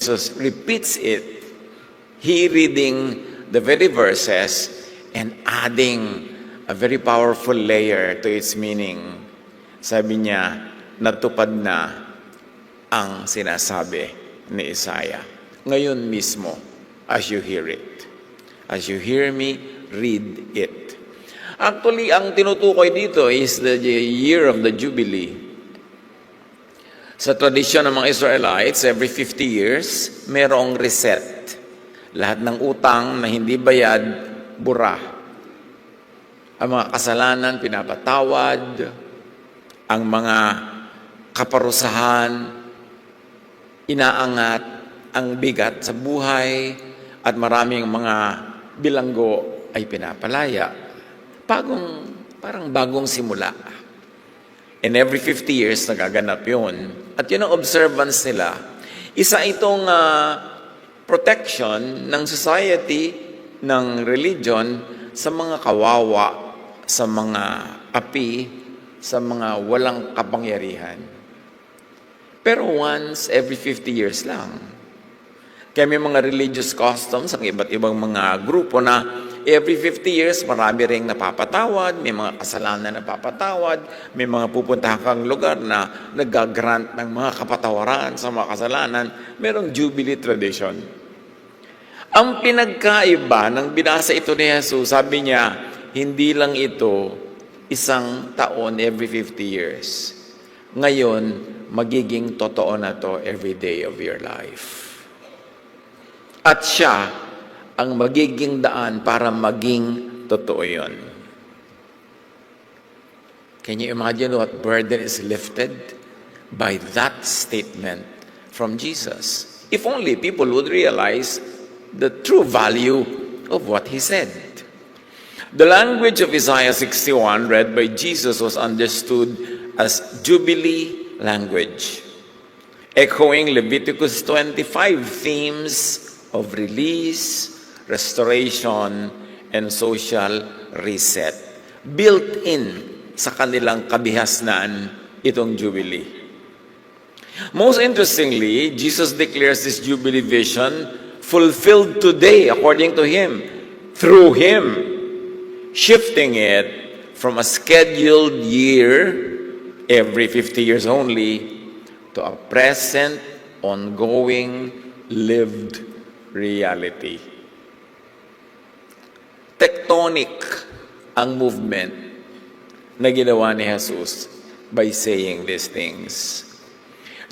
Jesus repeats it, he reading the very verses and adding a very powerful layer to its meaning. Sabi niya, natupad na ang sinasabi ni Isaiah. Ngayon mismo, as you hear it. As you hear me, read it. Actually, ang tinutukoy dito is the year of the Jubilee. Sa tradisyon ng mga Israelites, every 50 years, merong reset. Lahat ng utang na hindi bayad, bura. Ang mga kasalanan, pinapatawad. Ang mga kaparusahan, inaangat. Ang bigat sa buhay. At maraming mga bilanggo ay pinapalaya. Parang bagong simula. And every 50 years, nagaganap yun. At yun ang observance nila. Isa itong protection ng society, ng religion, sa mga kawawa, sa mga api, sa mga walang kapangyarihan. Pero once every 50 years lang. Kaya may mga religious customs, ang iba't ibang mga grupo na every 50 years, marami ring napapatawad, may mga kasalanan na napapatawad, may mga pupuntahan kang lugar na nag-grant ng mga kapatawaran sa mga kasalanan, merong Jubilee tradition. Ang pinagkaiba ng binasa ito ni Jesus, sabi niya, hindi lang ito isang taon every 50 years. Ngayon, magiging totoo na to every day of your life. At siya ang magiging daan para maging totoo yun. Can you imagine what burden is lifted by that statement from Jesus? If only people would realize the true value of what he said. The language of Isaiah 61 read by Jesus was understood as Jubilee language, echoing Leviticus 25 themes of release, restoration, and social reset. Built in sa kanilang kabihasnan itong Jubilee. Most interestingly, Jesus declares this Jubilee vision fulfilled today according to Him, through Him, shifting it from a scheduled year, every 50 years only, to a present, ongoing, lived reality. Tectonic ang movement na ginawa ni Jesus by saying these things.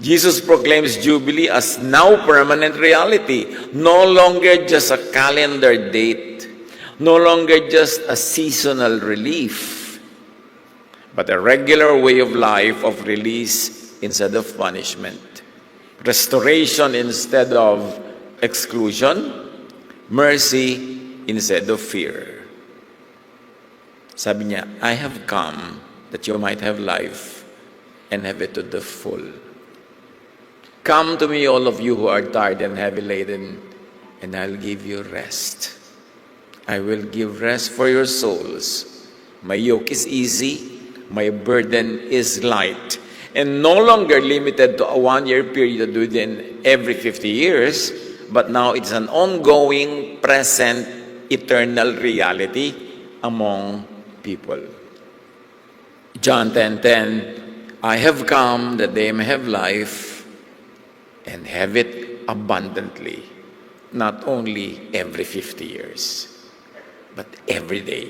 Jesus proclaims Jubilee as now permanent reality, no longer just a calendar date, no longer just a seasonal relief, but a regular way of life of release instead of punishment, restoration instead of exclusion, mercy instead of fear. Sabi niya, I have come that you might have life and have it to the full. Come to me, all of you who are tired and heavy laden, and I'll give you rest. I will give rest for your souls. My yoke is easy, my burden is light, and no longer limited to a one-year period within every 50 years, but now it's an ongoing, present, eternal reality among people. John 10:10, I have come that they may have life and have it abundantly, not only every 50 years, but every day.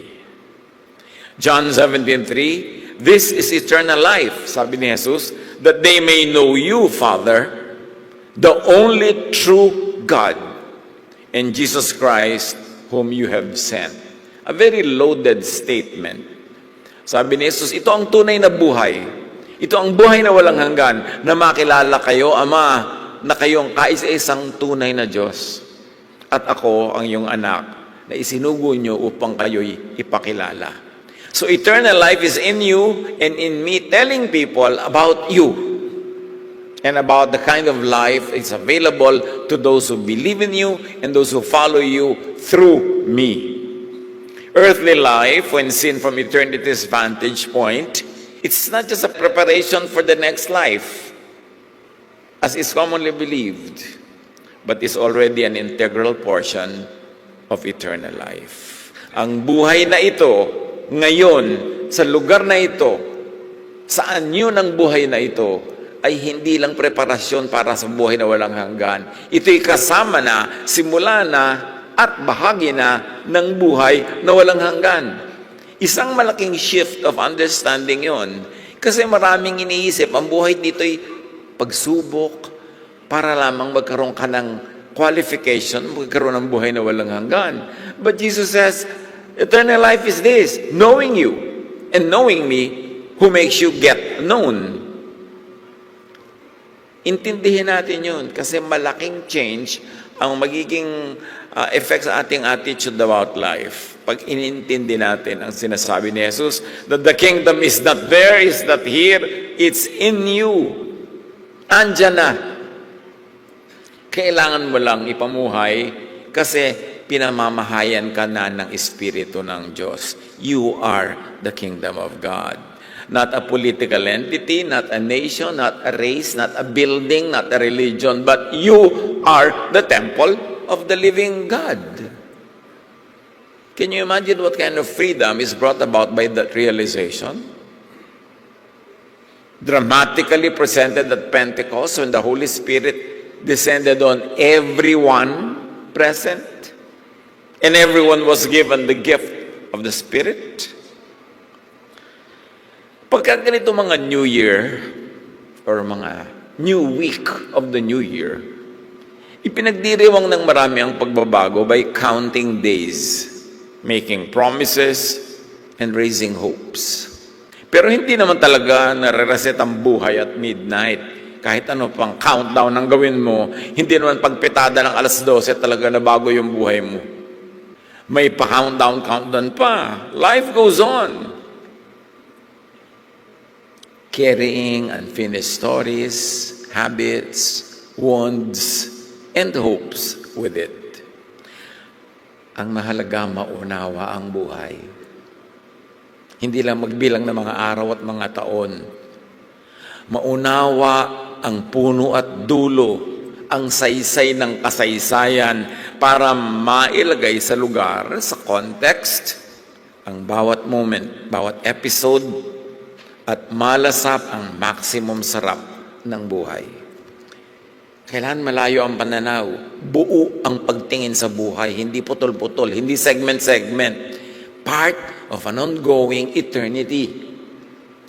John 17:3, this is eternal life, sabi ni Jesus, that they may know you, Father, the only true God, and Jesus Christ, whom you have sent. A very loaded statement. Sabi ni Jesus, ito ang tunay na buhay. Ito ang buhay na walang hanggan, na makilala kayo, Ama, na kayong kaisa-isang tunay na Diyos. At ako ang iyong anak, na isinugo niyo upang kayo'y ipakilala. So eternal life is in you and in me, telling people about you. And about the kind of life is available to those who believe in you and those who follow you through me. Earthly life, when seen from eternity's vantage point, it's not just a preparation for the next life, as is commonly believed. but is already an integral portion of eternal life. Ang buhay na ito, ngayon, sa lugar na ito, saan yun ang buhay na ito, ay hindi lang preparasyon para sa buhay na walang hanggan. Ito'y kasama na, simula na, at bahagi na ng buhay na walang hanggan. Isang malaking shift of understanding yon. Kasi maraming iniisip, ang buhay dito'y pagsubok para lamang magkaroon ka ng qualification, magkaroon ng buhay na walang hanggan. But Jesus says, eternal life is this, knowing you and knowing me who makes you get known. Intindihin natin yun kasi malaking change ang magiging effect sa ating attitude about life. Pag inintindi natin ang sinasabi ni Jesus, that the kingdom is not there, is not here, it's in you. Andyan na. Kailangan mo lang ipamuhay kasi pinamamahayan ka na ng Espiritu ng Diyos. You are the kingdom of God. Not a political entity, not a nation, not a race, not a building, not a religion, but you are the temple of the living God. Can you imagine what kind of freedom is brought about by that realization? Dramatically presented at Pentecost when the Holy Spirit descended on everyone present, and everyone was given the gift of the Spirit. Pagka ganito mga New Year or mga New Week of the New Year, ipinagdiriwang ng marami ang pagbabago by counting days, making promises, and raising hopes. Pero hindi naman talaga nare-reset ang buhay at midnight. Kahit ano pang countdown ang gawin mo, hindi naman pagpitada ng alas 12 talaga na bago yung buhay mo. May pa-countdown pa. Life goes on. Carrying unfinished stories, habits, wounds, and hopes with it. Ang mahalaga, maunawa ang buhay. Hindi lang magbilang ng mga araw at mga taon. Maunawa ang puno at dulo, ang saysay ng kasaysayan para mailagay sa lugar, sa context, ang bawat moment, bawat episode, at malasap ang maximum sarap ng buhay. Kailan malayo ang pananaw, buo ang pagtingin sa buhay, hindi putol-putol, hindi segment-segment, part of an ongoing eternity.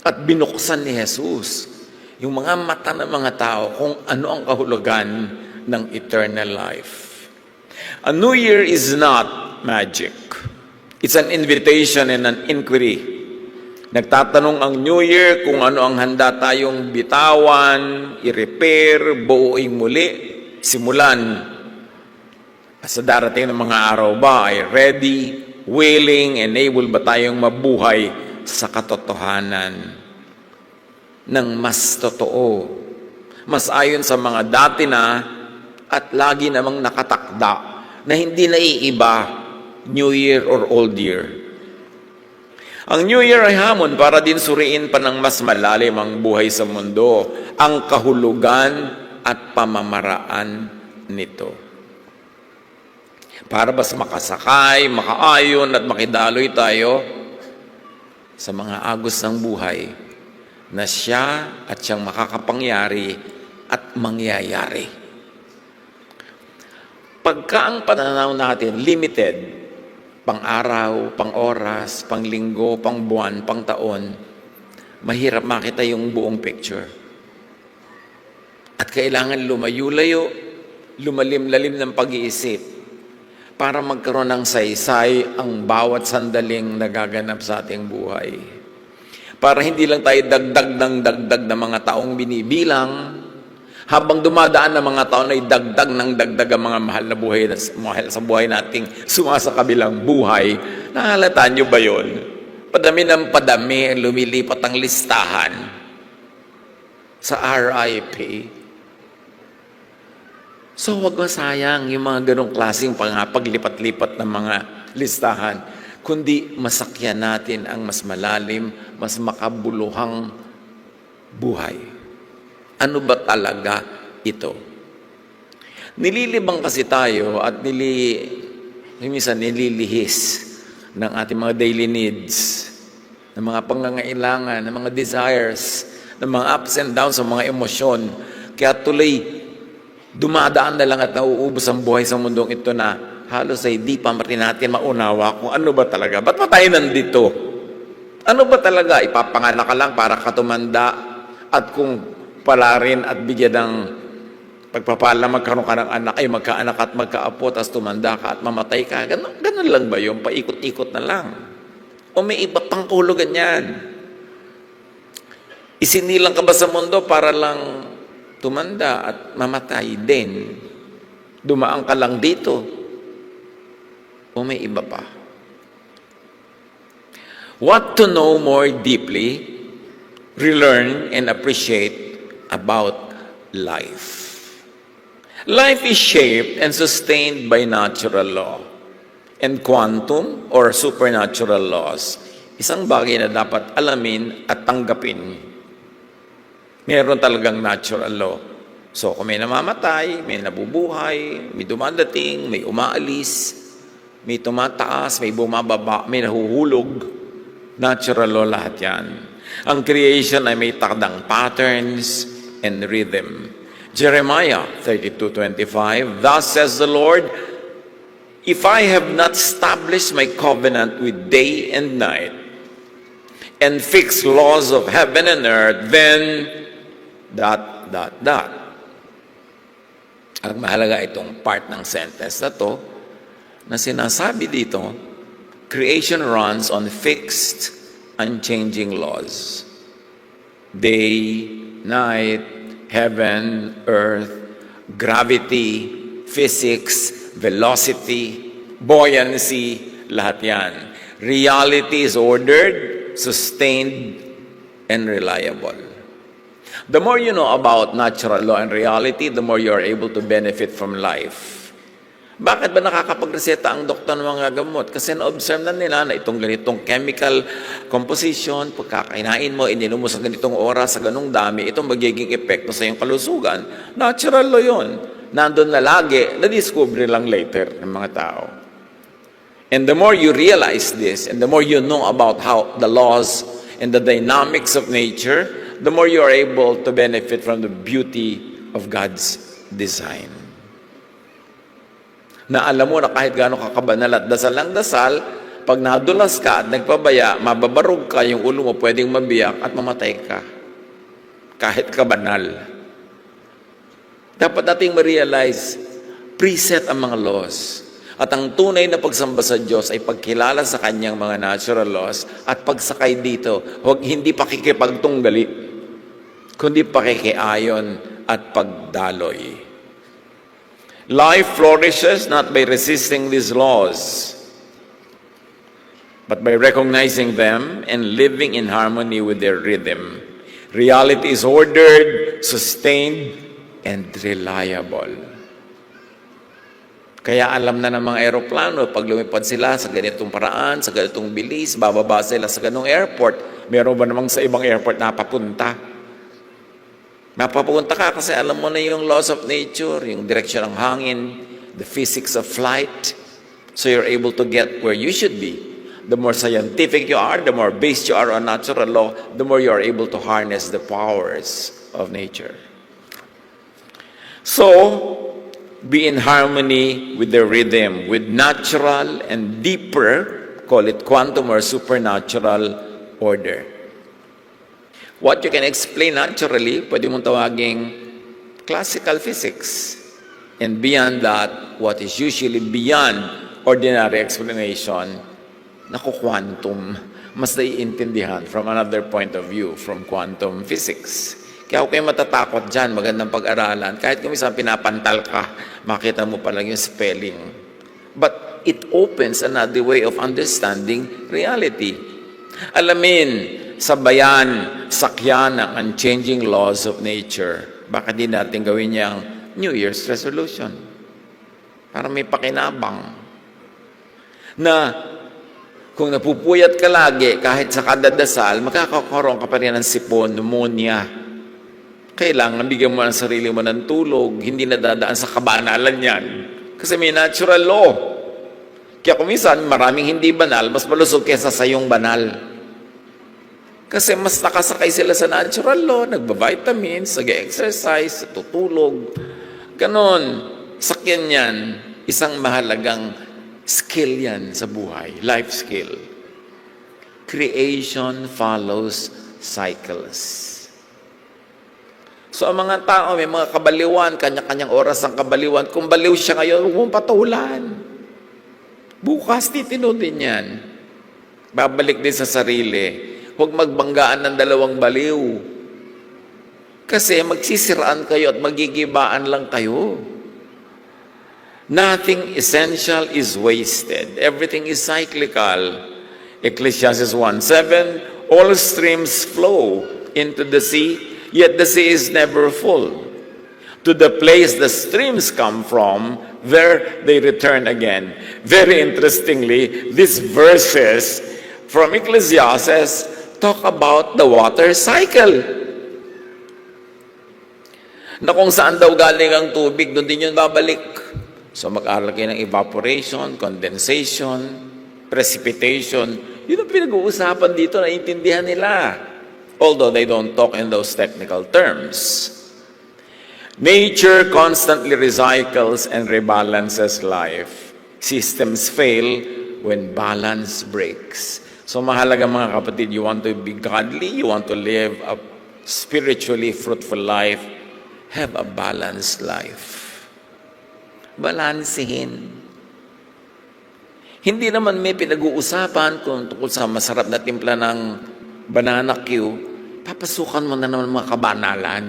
At binuksan ni Jesus yung mga mata ng mga tao kung ano ang kahulugan ng eternal life. A New Year is not magic. It's an invitation and an inquiry. Nagtatanong ang New Year kung ano ang handa tayong bitawan, i-repair, buuing muli, simulan. Sa darating ng mga araw ba ay ready, willing, and able ba tayong mabuhay sa katotohanan ng mas totoo, mas ayon sa mga dati na at lagi namang nakatakda na hindi naiiba New Year or Old Year. Ang New Year ay hamon para din suriin pa ng mas malalim ang buhay sa mundo, ang kahulugan at pamamaraan nito. Para mas makasakay, makaayon at makidaloy tayo sa mga agos ng buhay na siya at siyang makakapangyari at mangyayari. Pagka ang pananaw natin limited, pang-araw, pang-oras, pang-linggo, pang-buwan, pang-taon, mahirap makita yung buong picture. At kailangan lumayo-layo, lumalim-lalim ng pag-iisip para magkaroon ng saysay ang bawat sandaling nagaganap sa ating buhay. Para hindi lang tayo dagdag ng mga taong binibilang, habang dumadaan ng mga taon ay dagdag ang mga mahal na buhay sa buhay nating sumasakabilang buhay. Nahalata nyo ba yun? Padami ng padami, lumilipat ang listahan sa RIP. So huwag masayang yung mga ganong klaseng paglipat-lipat ng mga listahan, kundi masakyan natin ang mas malalim, mas makabuluhang buhay. Ano ba talaga ito? Nililibang kasi tayo at minsan nililihis ng ating mga daily needs, ng mga pangangailangan, ng mga desires, ng mga ups and downs, ng mga emosyon. Kaya tuloy, dumadaan na lang at nauubos ang buhay sa mundong ito na halos ay di pa rin natin maunawa kung ano ba talaga. Ba't pa tayo nandito? Ano ba talaga? Ipapanganak ka lang para katumanda at kung pala rin at bigyan ng pagpapala magkaroon ka ng anak, ay magkaanak at magkaapo, tapos tumanda ka at mamatay ka. Ganun lang ba yun? Paikot-ikot na lang. O may iba pang kahulugan yan. Isinilang ka ba sa mundo para lang tumanda at mamatay din? Dumaan ka lang dito? O may iba pa? What to know more deeply, relearn, and appreciate about life. Life is shaped and sustained by natural law and quantum or supernatural laws. Isang bagay na dapat alamin at tanggapin. Meron talagang natural law. So kung may namamatay, may nabubuhay, may dumadating, may umaalis, may tumataas, may bumababa, may nahuhulog, natural law lahat yan. Ang creation ay may takdang patterns and rhythm. Jeremiah 32:25, thus says the Lord, if I have not established my covenant with day and night, and fixed laws of heaven and earth, then ... Ang mahalaga itong part ng sentence na to, na sinasabi dito, creation runs on fixed, unchanging laws. Day, night, heaven, earth, gravity, physics, velocity, buoyancy, lahat yan. Reality is ordered, sustained, and reliable. The more you know about natural law and reality, the more you are able to benefit from life. Bakit ba nakakapagreseta ang doktor ng mga gamot? Kasi na-observe na nila na itong ganitong chemical composition, pagkakainain mo, ininom mo sa ganitong oras, sa ganong dami, itong magiging epekto sa iyong kalusugan. Natural law yun. Nandun na lagi, na-discover lang later ng mga tao. And the more you realize this, and the more you know about how the laws and the dynamics of nature, the more you are able to benefit from the beauty of God's design. Na alam mo na kahit gaano kakabanal at dasal ng dasal, pag nadulas ka at nagpabaya, mababarog ka, yung ulo mo pwedeng mabiyak at mamatay ka. Kahit kabanal. Dapat nating ma-realize, preset ang mga laws. At ang tunay na pagsamba sa Diyos ay pagkilala sa Kanyang mga natural laws at pagsakay dito, hindi pakikipagtunggali, kundi pakikiayon at pagdaloy. Life flourishes not by resisting these laws, but by recognizing them and living in harmony with their rhythm. Reality is ordered, sustained, and reliable. Kaya alam na ng mga aeroplano, pag lumipad sila sa ganitong paraan, sa ganitong bilis, bababa sila sa ganong airport. Meron ba namang sa ibang airport na papunta? Mapapunta ka kasi alam mo na yung laws of nature, yung direction ng hangin, the physics of flight. So you're able to get where you should be. The more scientific you are, the more based you are on natural law, the more you are able to harness the powers of nature. So, be in harmony with the rhythm, with natural and deeper, call it quantum or supernatural order. What you can explain naturally, pwede mong tawaging classical physics. And beyond that, what is usually beyond ordinary explanation, quantum, mas naiintindihan from another point of view, from quantum physics. Kaya kung kayo matatakot dyan, magandang pag-aralan. Kahit kung minsan pinapantal ka, makita mo pa lang yung spelling. But it opens another way of understanding reality. Alamin, sabayan, sakyan ang unchanging laws of nature. Bakit di natin gawin niyang New Year's resolution? Para may pakinabang. Na kung napupuyat ka lagi, kahit sa kadadasal, makakakaroon ka pa rin ng sipon, pneumonia. kailangan bigyan mo ang sarili mo ng tulog, hindi nadadaan sa kabanalan yan. Kasi may natural law. Kaya kung minsan, maraming hindi banal, mas malusog kaysa sa iyong banal. Kasi mas nakasakay sila sa natural law, nagba-vitamins, nag-exercise, tutulog. Ganon. Sakyan yan. Isang mahalagang skill yan sa buhay. Life skill. Creation follows cycles. So ang mga tao, may mga kabaliwan, kanya-kanyang oras ang kabaliwan. Kung baliw siya ngayon, huwag mong patulan. Bukas, titino din yan. Babalik din sa sarili. Huwag magbanggaan ng dalawang baliw. Kasi magsisiraan kayo at magigibaan lang kayo. Nothing essential is wasted. Everything is cyclical. Ecclesiastes 1:7, all streams flow into the sea, yet the sea is never full. To the place the streams come from, there they return again. Very interestingly, these verses from Ecclesiastes talk about the water cycle. Na kung saan daw galing ang tubig, doon din yun babalik. So mag-aaral kayo ng evaporation, condensation, precipitation. Yun ang pinag-uusapan dito, naiintindihan nila. Although they don't talk in those technical terms. Nature constantly recycles and rebalances life. Systems fail when balance breaks. So mahalaga mga kapatid, you want to be godly, you want to live a spiritually fruitful life, have a balanced life. Balansehin. Hindi naman may pinag-uusapan kung tungkol sa masarap na timpla ng banana Q, papasukan mo na naman mga kabanalan.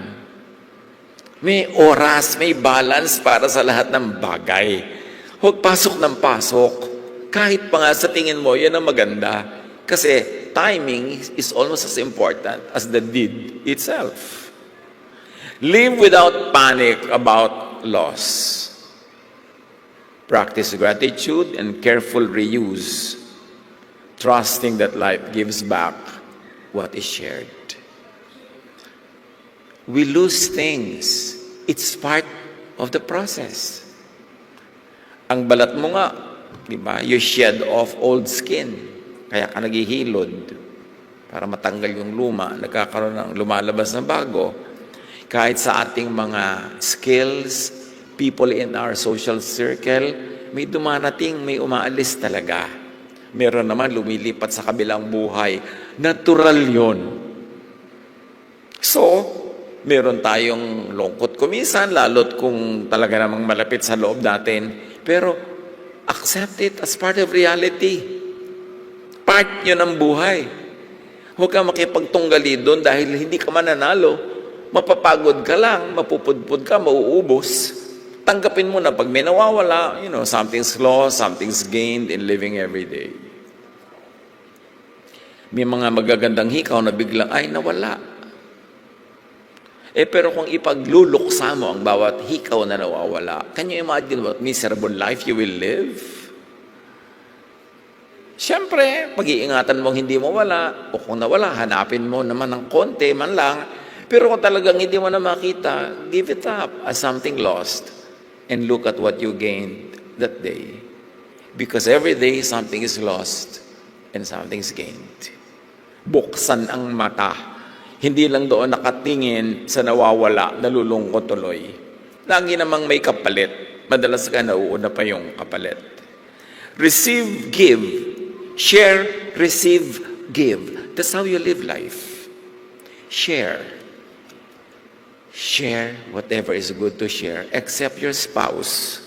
May oras, may balance para sa lahat ng bagay. Huwag pasok ng pasok. Kahit pa nga sa tingin mo, yan ang maganda. Kasi timing is almost as important as the deed itself. Live without panic about loss. Practice gratitude and careful reuse, trusting that life gives back what is shared. We lose things. It's part of the process. Ang balat mo nga, di ba? You shed off old skin. Kaya ka naghihilod para matanggal yung luma. Nagkakaroon ng lumalabas na bago. Kahit sa ating mga skills, people in our social circle, may dumarating, may umaalis talaga. Meron naman lumilipat sa kabilang buhay. Natural yon. So, meron tayong lungkot kumisan, lalo't kung talaga namang malapit sa loob natin. Pero, accept it as part of reality. Part yun ng buhay. Huwag ka makipagtunggali doon dahil hindi ka mananalo. Mapapagod ka lang, mapupudpud ka, mauubos. Tanggapin mo na pag may nawawala, something's lost, something's gained in living every day. May mga magagandang hikaw na biglang, ay, nawala. Pero kung ipagluluksa mo ang bawat hikaw na nawawala, can you imagine what miserable life you will live? Siyempre, pag-iingatan mong hindi mo wala, o kung nawala, hanapin mo naman ng konti man lang. Pero kung talagang hindi mo na makita, give it up as something lost and look at what you gained that day. Because every day, something is lost and something's gained. Buksan ang mata. Hindi lang doon nakatingin sa nawawala, nalulungkot tuloy. Lagi namang may kapalit. Madalas ka nauuna pa yung kapalit. Receive, give. Share, receive, give. That's how you live life. Share. Share whatever is good to share, except your spouse.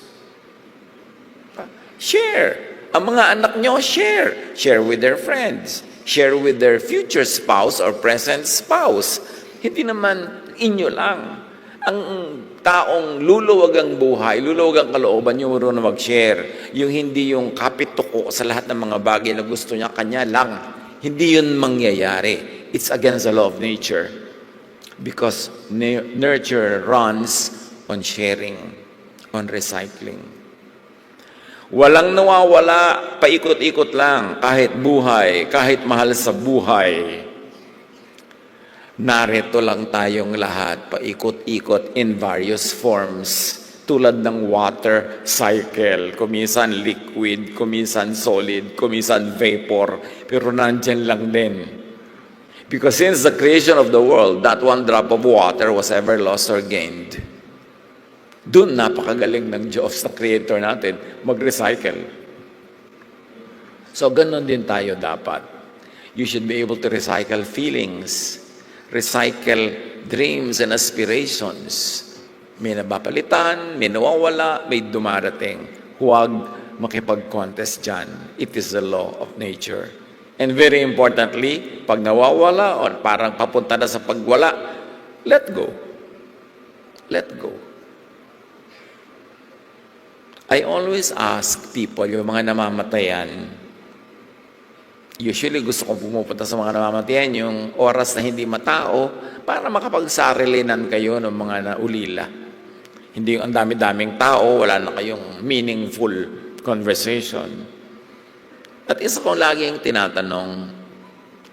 Share. Ang mga anak nyo, share. Share with their friends. Share with their future spouse or present spouse. Hindi naman inyo lang. Ang taong luluwag ang buhay, luluwag ang kalooban, yung marunong mag-share. Yung hindi yung kapituko sa lahat ng mga bagay na gusto niya, kanya lang. Hindi yun mangyayari. It's against the law of nature. Because nurture runs on sharing, on recycling. Walang nawawala, paikot-ikot lang, kahit buhay, kahit mahal sa buhay. Narito lang tayong lahat, paikot-ikot in various forms. Tulad ng water cycle, kuminsan liquid, kuminsan solid, kuminsan vapor, pero nandyan lang din. Because since the creation of the world, not one drop of water was ever lost or gained. Doon napakagaling ng Diyos na creator natin, mag-recycle. So ganun din tayo dapat. You should be able to recycle feelings, recycle dreams and aspirations. May nabapalitan, may nawawala, may dumarating. Huwag makipag-contest dyan. It is the law of nature. And very importantly, pag nawawala o parang papunta na sa pagwala, let go. Let go. I always ask people, yung mga namamatayan, usually gusto kong pumupunta sa mga namamatayan yung oras na hindi matao para makapagsarilinan kayo ng mga naulila. Hindi ang dami-daming tao, wala na kayong meaningful conversation. At isa kong laging tinatanong,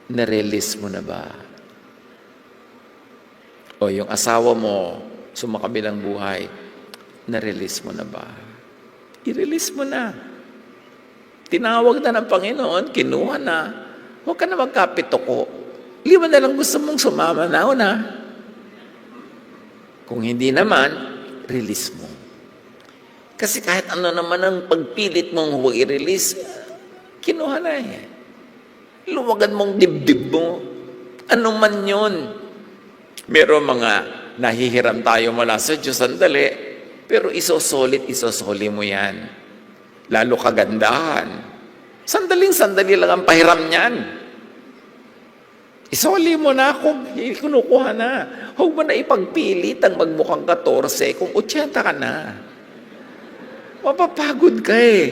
na-release mo na ba? O yung asawa mo, sumakabilang buhay, na-release mo na ba? I-release mo na. Tinawag na ng Panginoon, kinuha na. Huwag ka na magkapitoko. Lima na lang gusto mong sumama na una. Kung hindi naman, release mo. Kasi kahit ano naman ang pagpilit mong huwag i-release, kinuha na eh. Luwagan mong dibdib mo. Ano man yun. Meron mga nahihiram tayo mula sa Diyos, sandali, pero isosoli mo yan. Lalo kagandahan. Sandaling-sandali lang ang pahiram niyan. Isoli mo na kung kinukuha na. Huwag mo na ipagpilit ang magmukhang 14 kung 80 ka na. Mapapagod ka eh.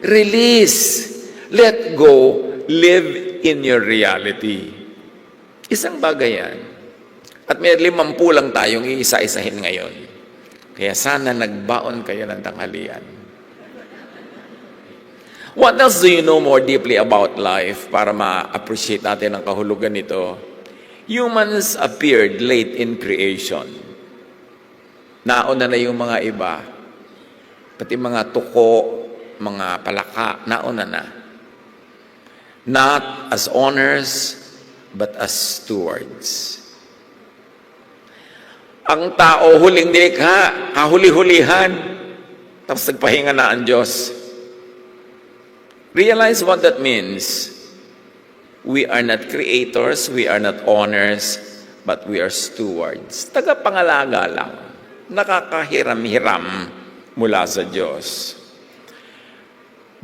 Release. Let go. Live in your reality. Isang bagay yan. At may 50 lang tayong iisa-isahin ngayon. Kaya sana nagbaon kayo ng tanghalian. What else do you know more deeply about life para ma-appreciate natin ang kahulugan nito? Humans appeared late in creation. Nauna na yung mga iba. Pati mga tuko, mga palaka, nauna na. Not as owners, but as stewards. Ang tao huling likha, kahuli-hulihan, tapos nagpahinga na ang Diyos. Realize what that means. We are not creators, we are not owners, but we are stewards. Tagapangalaga lang. Nakakahiram-hiram mula sa Diyos.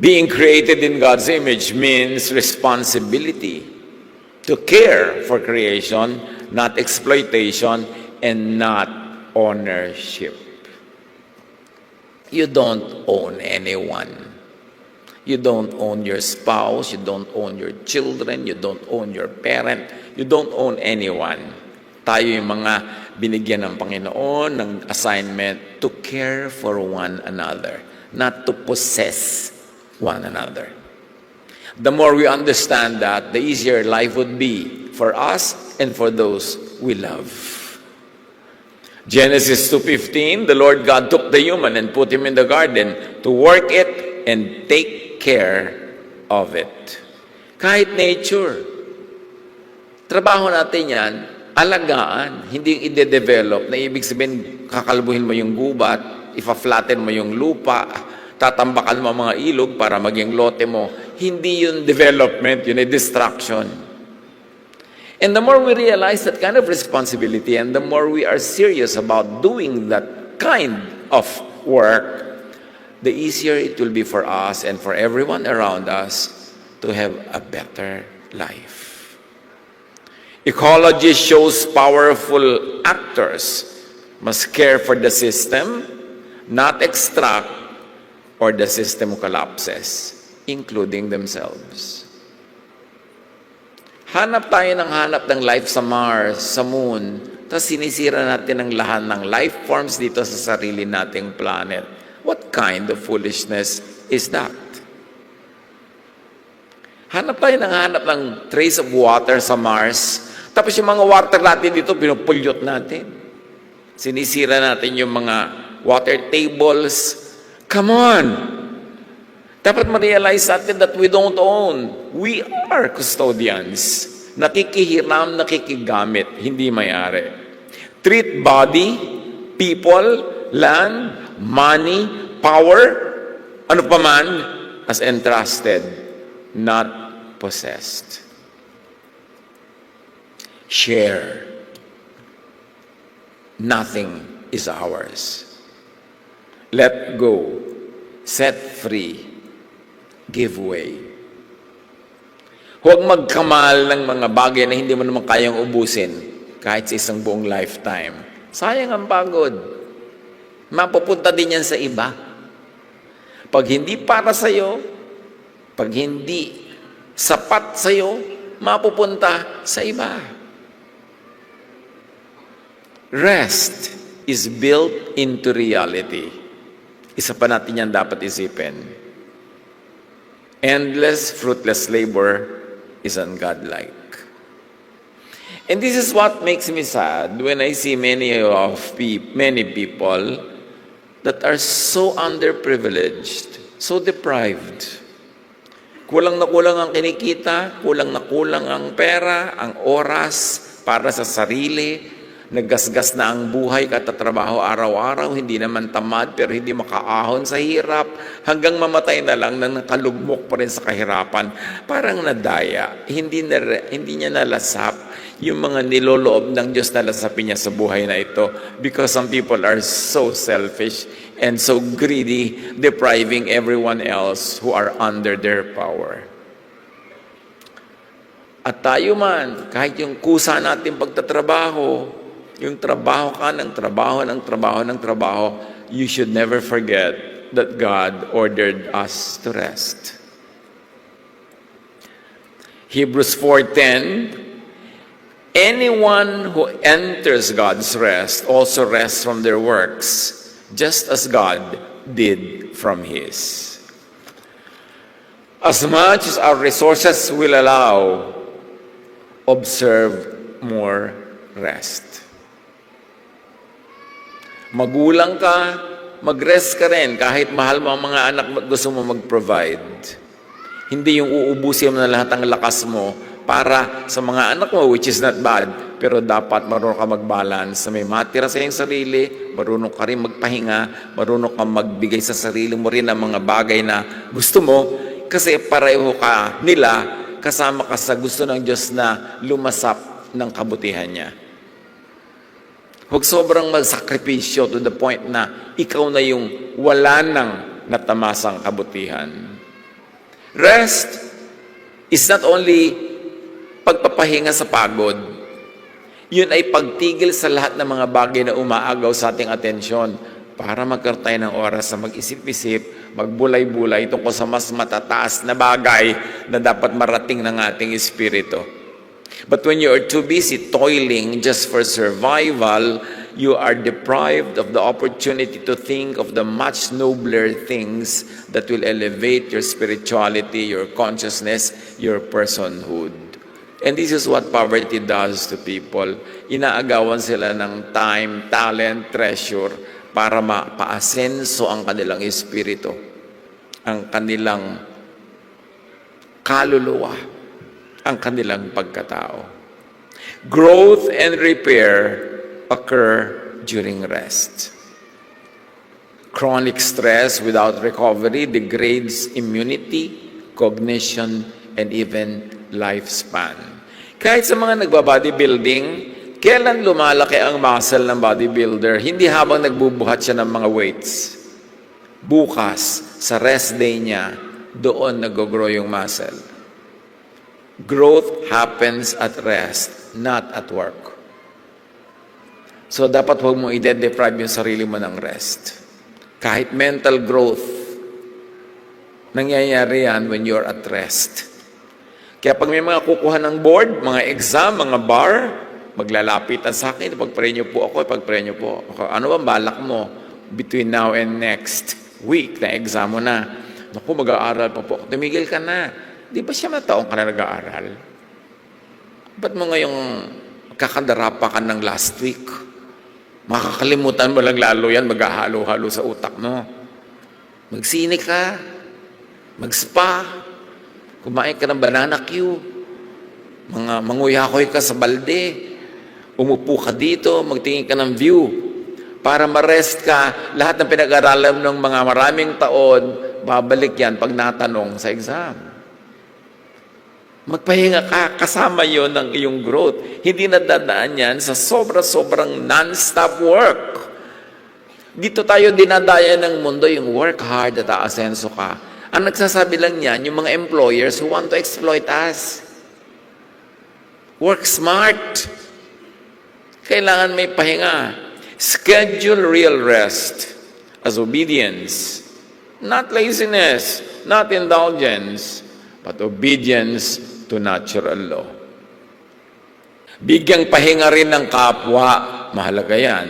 Being created in God's image means responsibility to care for creation, not exploitation, and not ownership. You don't own anyone. You don't own your spouse, you don't own your children, you don't own your parent, you don't own anyone. Tayo yung mga binigyan ng Panginoon ng assignment to care for one another, not to possess one another. The more we understand that, the easier life would be for us and for those we love. Genesis 2:15, the Lord God took the human and put him in the garden to work it and take care of it. Kahit nature, trabaho natin yan, alagaan, hindi i-develop, na ibig sabihin, kakalbuhin mo yung gubat, ifa-flatten mo yung lupa, tatambakan mo mga ilog para maging lote mo. Hindi yun development, yun ay distraction. And the more we realize that kind of responsibility, and the more we are serious about doing that kind of work, the easier it will be for us and for everyone around us to have a better life. Ecology shows powerful actors must care for the system, not extract, or the system collapses, including themselves. Hanap tayo ng life sa Mars, sa Moon, tapos sinisira natin ang lahat ng life forms dito sa sarili nating planet. What kind of foolishness is that? Hanap ng trace of water sa Mars, Tapos yung mga water natin dito, pinupulyot natin. Sinisira natin yung mga water tables. Come on! Dapat ma-realize natin that we don't own. We are custodians. Nakikihiram, nakikigamit, hindi may-ari. Treat body, people, land, money, power, ano pa man, as entrusted, not possessed. Share. Nothing is ours. Let go. Set free. Give way. Huwag magkamal ng mga bagay na hindi mo naman kayang ubusin kahit sa isang buong lifetime. Sayang ang pagod. Mapupunta din yan sa iba. Pag hindi para sa'yo, pag hindi sapat sa'yo, mapupunta sa iba. Rest is built into reality. Isa pa natin yan dapat isipin. Endless, fruitless labor is ungodlike. And this is what makes me sad when I see many people that are so underprivileged, so deprived. Kulang na kulang ang kinikita, kulang na kulang ang pera, ang oras para sa sarili. Naggasgas na ang buhay katatrabaho araw-araw, hindi naman tamad pero hindi makaahon sa hirap, hanggang mamatay na lang nang nakalugmok pa rin sa kahirapan. Parang nadaya, hindi niya nalasap yung mga niloloob ng Diyos na lasapin niya sa buhay na ito, because some people are so selfish and so greedy, depriving everyone else who are under their power. At tayo man, kahit yung kusa natin pagtatrabaho, yung trabaho ka ng trabaho, you should never forget that God ordered us to rest. Hebrews 4:10, anyone who enters God's rest also rests from their works, just as God did from His. As much as our resources will allow, observe more rest. Magulang ka, mag-rest ka rin kahit mahal mo ang mga anak mo at gusto mo mag-provide. Hindi yung uubusin mo na lahat ng lakas mo para sa mga anak mo, which is not bad, pero dapat marunong ka mag-balance na may matira sa iyong sarili, marunong ka rin magpahinga, marunong ka magbigay sa sarili mo rin ng mga bagay na gusto mo, kasi pareho ka nila, kasama ka sa gusto ng Diyos na lumasap ng kabutihan niya. Huwag sobrang magsakripisyo to the point na ikaw na yung wala nang natamasang kabutihan. Rest is not only pagpapahinga sa pagod. Yun ay pagtigil sa lahat ng mga bagay na umaagaw sa ating atensyon para magkaroon tayo ng oras na mag-isip-isip, magbulay-bulay tungkol sa mas matataas na bagay na dapat marating ng ating espiritu. But when you are too busy toiling just for survival, you are deprived of the opportunity to think of the much nobler things that will elevate your spirituality, your consciousness, your personhood. And this is what poverty does to people. Inaagawan sila ng time, talent, treasure para mapaasenso ang kanilang espiritu, ang kanilang kaluluwa, ang kanilang pagkatao. Growth and repair occur during rest. Chronic stress without recovery degrades immunity, cognition, and even lifespan. Kahit sa mga nagba-bodybuilding, kailan lumalaki ang muscle ng bodybuilder? Hindi habang nagbubuhat siya ng mga weights. Bukas, sa rest day niya, doon nag-grow yung muscle. Growth happens at rest, not at work. So dapat huwag mo i-deprive yung sarili mo ng rest. Kahit mental growth, nangyayari yan when you're at rest. Kaya pag may mga kukuha ng board, mga exam, mga bar, maglalapitan sa akin, pag-pray niyo po ako, pag-pray niyo po ako. Ano bang balak mo between now and next week na exam mo na? Naku, mag-aaral pa po. Tumigil ka na. Di ba siya mataong ka na nag-aaral? Ba't mo ngayong Kakadarapa ka ng last week. Makakalimutan mo lang lalo yan, maghahalo-halo sa utak mo. Magsine ka, mag-spa, kumain ka ng banana Q, manguyakoy ka sa balde, umupo ka dito, magtingin ka ng view, para ma-rest ka, lahat ng pinag-aralan ng mga maraming taon, babalik yan pag natanong sa exam. Magpahinga ka, kasama yon ng iyong growth. Hindi nadadaan yan sa sobrang non-stop work. Dito tayo dinadaya ng mundo, yung work hard at aasenso ka. Ang nagsasabi lang yan, yung mga employers who want to exploit us. Work smart. Kailangan may pahinga. Schedule real rest as obedience. Not laziness, not indulgence, but obedience to natural law. Bigyang pahinga rin ng kapwa, mahalaga yan.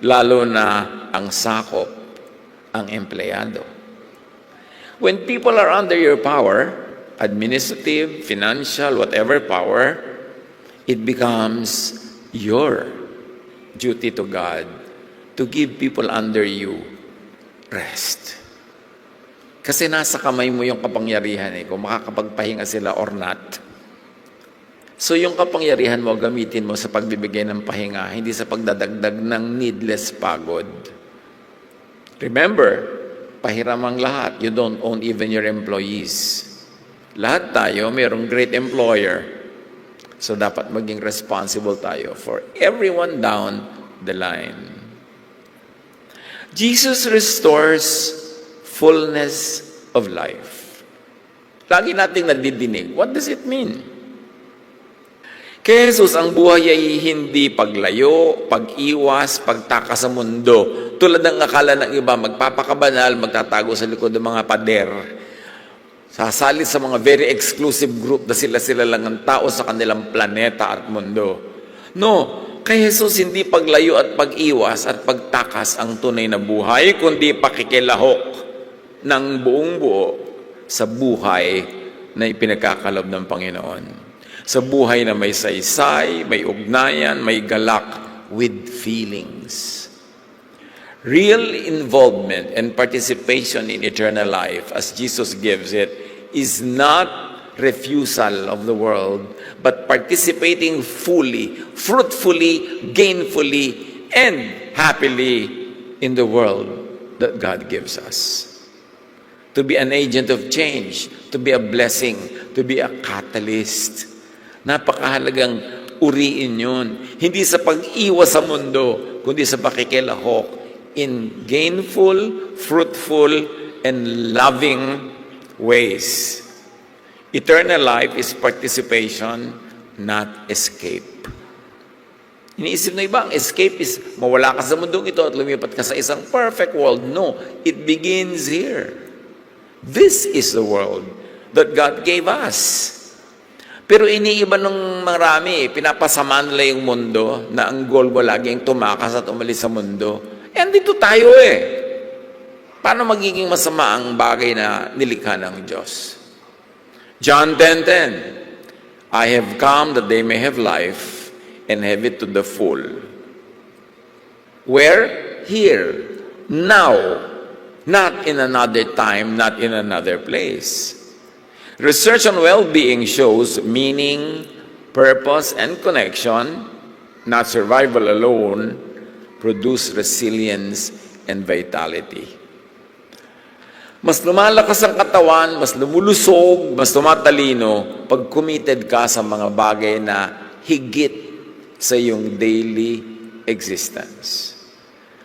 Lalo na ang sakop, ang empleyado. When people are under your power, administrative, financial, whatever power, it becomes your duty to God to give people under you rest. Kasi nasa kamay mo yung kapangyarihan kung makakapagpahinga sila or not. So yung kapangyarihan mo, gamitin mo sa pagbibigay ng pahinga, hindi sa pagdadagdag ng needless pagod. Remember, pahiram ang lahat. You don't own even your employees. Lahat tayo, mayroong great employer. So dapat maging responsible tayo for everyone down the line. Jesus restores fullness of life. Lagi nating nadidinig. What does it mean? Kay Jesus, ang buhay ay hindi paglayo, pag-iwas, pagtakas sa mundo. Tulad ng akala ng iba, magpapakabanal, magtatago sa likod ng mga pader. Sasalit sa mga very exclusive group na sila lang ang tao sa kanilang planeta at mundo. No, kay Jesus hindi paglayo at pag-iwas at pagtakas ang tunay na buhay, kundi pakikilahok ng buong buo sa buhay na ipinagkakalob ng Panginoon. Sa buhay na may saysay, may ugnayan, may galak with feelings. Real involvement and participation in eternal life, as Jesus gives it, is not refusal of the world, but participating fully, fruitfully, gainfully, and happily in the world that God gives us. To be an agent of change, to be a blessing, to be a catalyst. Napakahalagang uriin yun. Hindi sa pag-iwas sa mundo, kundi sa pakikilahok in gainful, fruitful, and loving ways. Eternal life is participation, not escape. Iniisip na iba, ang escape is mawala ka sa mundong ito at lumipat ka sa isang perfect world. No, it begins here. This is the world that God gave us. Pero iniiba ng marami, pinapasamaan nila yung mundo na ang goal mo laging tumakas at umalis sa mundo. And dito tayo Paano magiging masama ang bagay na nilikha ng Diyos? John 10:10, I have come that they may have life and have it to the full. Where? Here. Now. Not in another time, not in another place. Research on well-being shows meaning, purpose, and connection, not survival alone, produce resilience and vitality. Mas lumalakas ang katawan, mas lumulusog, mas tumatalino pag committed ka sa mga bagay na higit sa iyong daily existence.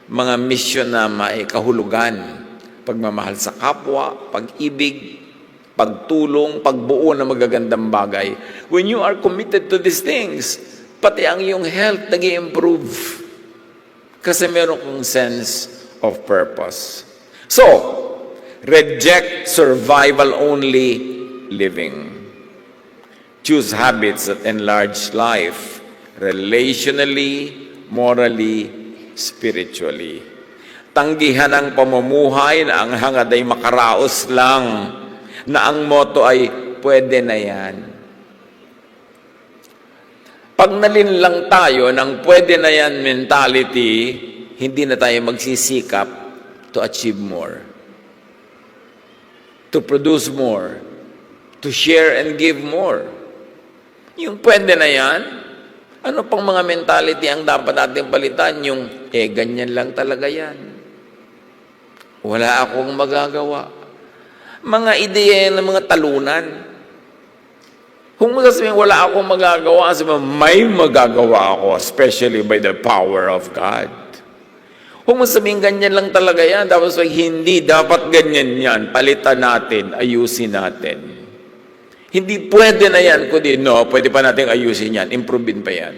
Mga mission na may kahulugan, pagmamahal sa kapwa, pag-ibig, pagtulong, pagbuo ng magagandang bagay. When you are committed to these things, pati ang iyong health nag-i-improve. Kasi meron kong sense of purpose. So, reject survival-only living. Choose habits that enlarge life, relationally, morally, spiritually. Tanggihan ang pamumuhay na ang hangad ay makaraos lang, na ang motto ay, pwede na yan. Pag nalinlang tayo ng pwede na yan mentality, hindi na tayo magsisikap to achieve more, to produce more, to share and give more. Yung pwede na yan, ano pang mga mentality ang dapat natin palitan? Yung, ganyan lang talaga yan. Wala akong magagawa. Mga ideya ng mga talunan. Kung sabihin, wala akong magagawa, sabihin, may magagawa ako, especially by the power of God. Kung sabihin, ganyan lang talaga yan, tapos hindi dapat ganyan yan, palitan natin, ayusin natin. Hindi pwede na yan, kundi no, pwede pa natin ayusin yan, improvein pa yan.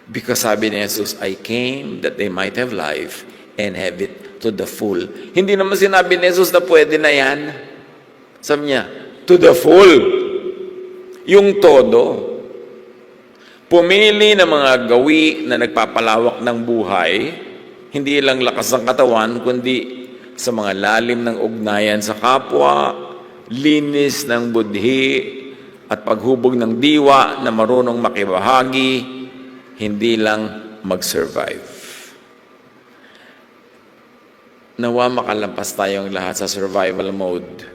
Because sabi ni Jesus, I came that they might have life and have it to the full. Hindi naman sinabi ni Jesus na pwede na yan. Sabi niya, to the full. Yung todo. Pumili ng mga gawi na nagpapalawak ng buhay, hindi lang lakas ng katawan, kundi sa mga lalim ng ugnayan sa kapwa, linis ng budhi, at paghubog ng diwa na marunong makibahagi, hindi lang mag-survive. Nawa makalampas tayong lahat sa survival mode.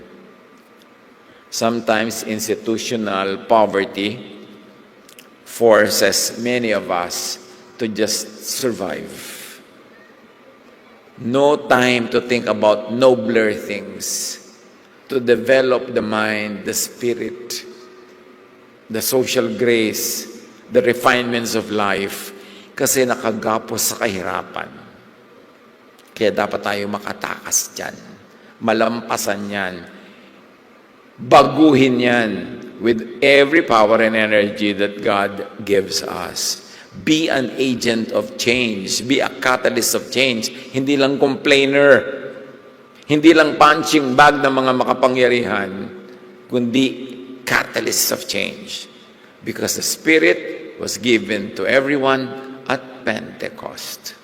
Sometimes institutional poverty forces many of us to just survive. No time to think about nobler things, to develop the mind, the spirit, the social grace, the refinements of life, kasi nakagapos sa kahirapan. Kaya dapat tayo makatakas dyan, malampasan yan, baguhin yan with every power and energy that God gives us. Be an agent of change. Be a catalyst of change. Hindi lang complainer. Hindi lang punching bag ng mga makapangyarihan, kundi catalyst of change. Because the Spirit was given to everyone at Pentecost.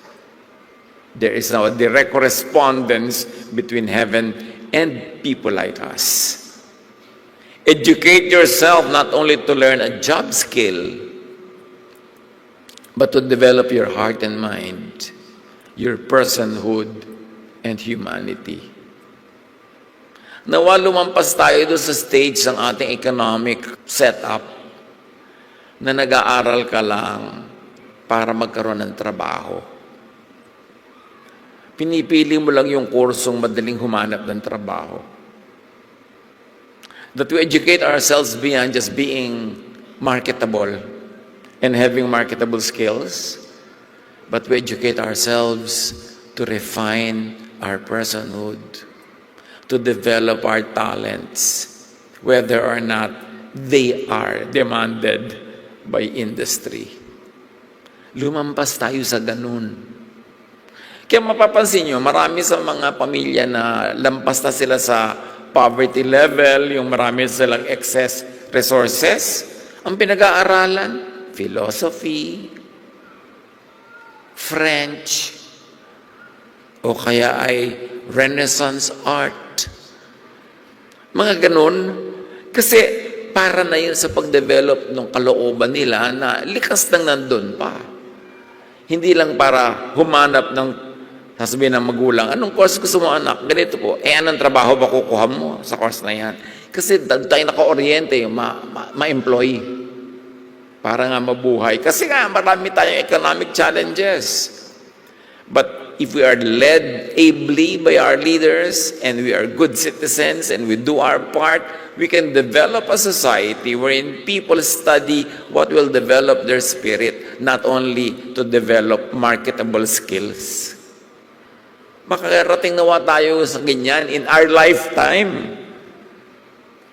There is now a direct correspondence between heaven and people like us. Educate yourself not only to learn a job skill, but to develop your heart and mind, your personhood and humanity. Nawa lumampas tayo doon sa stage ng ating economic setup na nag-aaral ka lang para magkaroon ng trabaho. Pinipili mo lang yung kursong madaling humanap ng trabaho. That we educate ourselves beyond just being marketable and having marketable skills, but we educate ourselves to refine our personhood, to develop our talents, whether or not they are demanded by industry. Lumampas tayo sa ganun. Kaya mapapansin nyo, marami sa mga pamilya na lampas na sila sa poverty level, yung marami silang excess resources, ang pinag-aaralan, philosophy, French, o kaya ay Renaissance art. Mga ganun. Kasi para na yun sa pag-develop ng kalooban nila na likas nang nandun pa. Hindi lang para humanap ng sasabihin ng magulang, anong course gusto mo anak? Ganito po. Anong trabaho ba kukuha mo sa course na yan? Kasi tayo naka-oriente, ma-employee. Para nga mabuhay. Kasi nga, marami tayong economic challenges. But if we are led ably by our leaders, and we are good citizens, and we do our part, we can develop a society wherein people study what will develop their spirit, not only to develop marketable skills. Makakarating nawa tayo sa ganyan in our lifetime.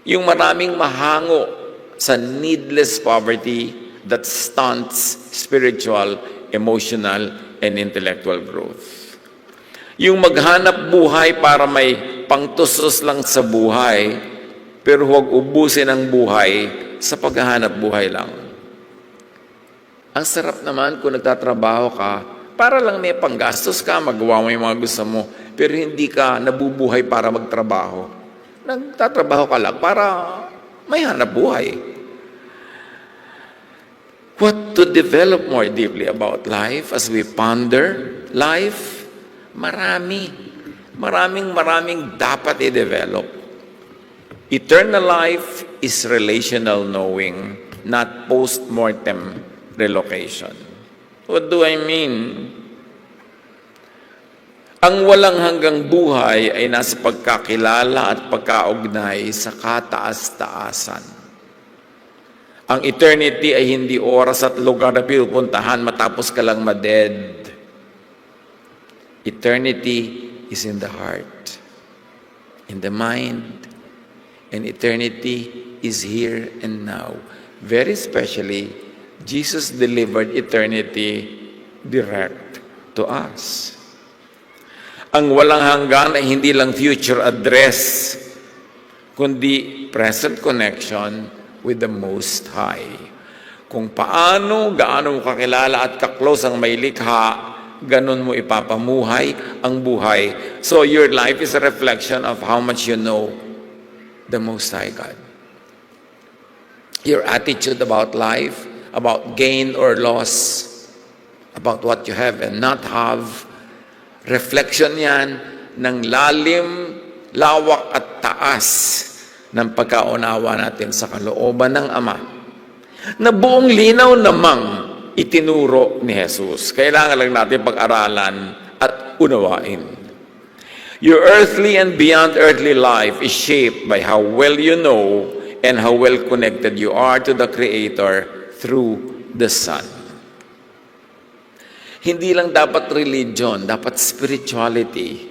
Yung maraming mahango sa needless poverty that stunts spiritual, emotional, and intellectual growth. Yung maghanap buhay para may pangtusos lang sa buhay, pero huwag ubusin ang buhay sa paghahanap buhay lang. Ang sarap naman kung nagtatrabaho ka, para lang may panggastos ka, magawa mo yung mga gusto mo, pero hindi ka nabubuhay para magtrabaho. Nagtatrabaho ka lang para may hanap buhay. What to develop more deeply about life as we ponder life? Maraming dapat i-develop. Eternal life is relational knowing, not post-mortem relocation. What do I mean? Ang walang hanggang buhay ay nasa pagkakilala at pagkaugnay sa kataas-taasan. Ang eternity ay hindi oras at lugar na pinupuntahan matapos ka lang ma-dead. Eternity is in the heart, in the mind, and eternity is here and now. Very especially, Jesus delivered eternity direct to us. Ang walang hanggan ay hindi lang future address, kundi present connection with the Most High. Kung gaano mo kakilala at kaklose ang may likha, ganun mo ipapamuhay ang buhay. So your life is a reflection of how much you know the Most High God. Your attitude about life, about gain or loss, about what you have and not have, reflection yan ng lalim, lawak at taas ng pagkaunawa natin sa kalooban ng Ama na buong linaw namang itinuro ni Jesus. Kailangan lang natin pag-aralan at unawain. Your earthly and beyond earthly life is shaped by how well you know and how well connected you are to the Creator through the Son. Hindi lang dapat religion, dapat spirituality.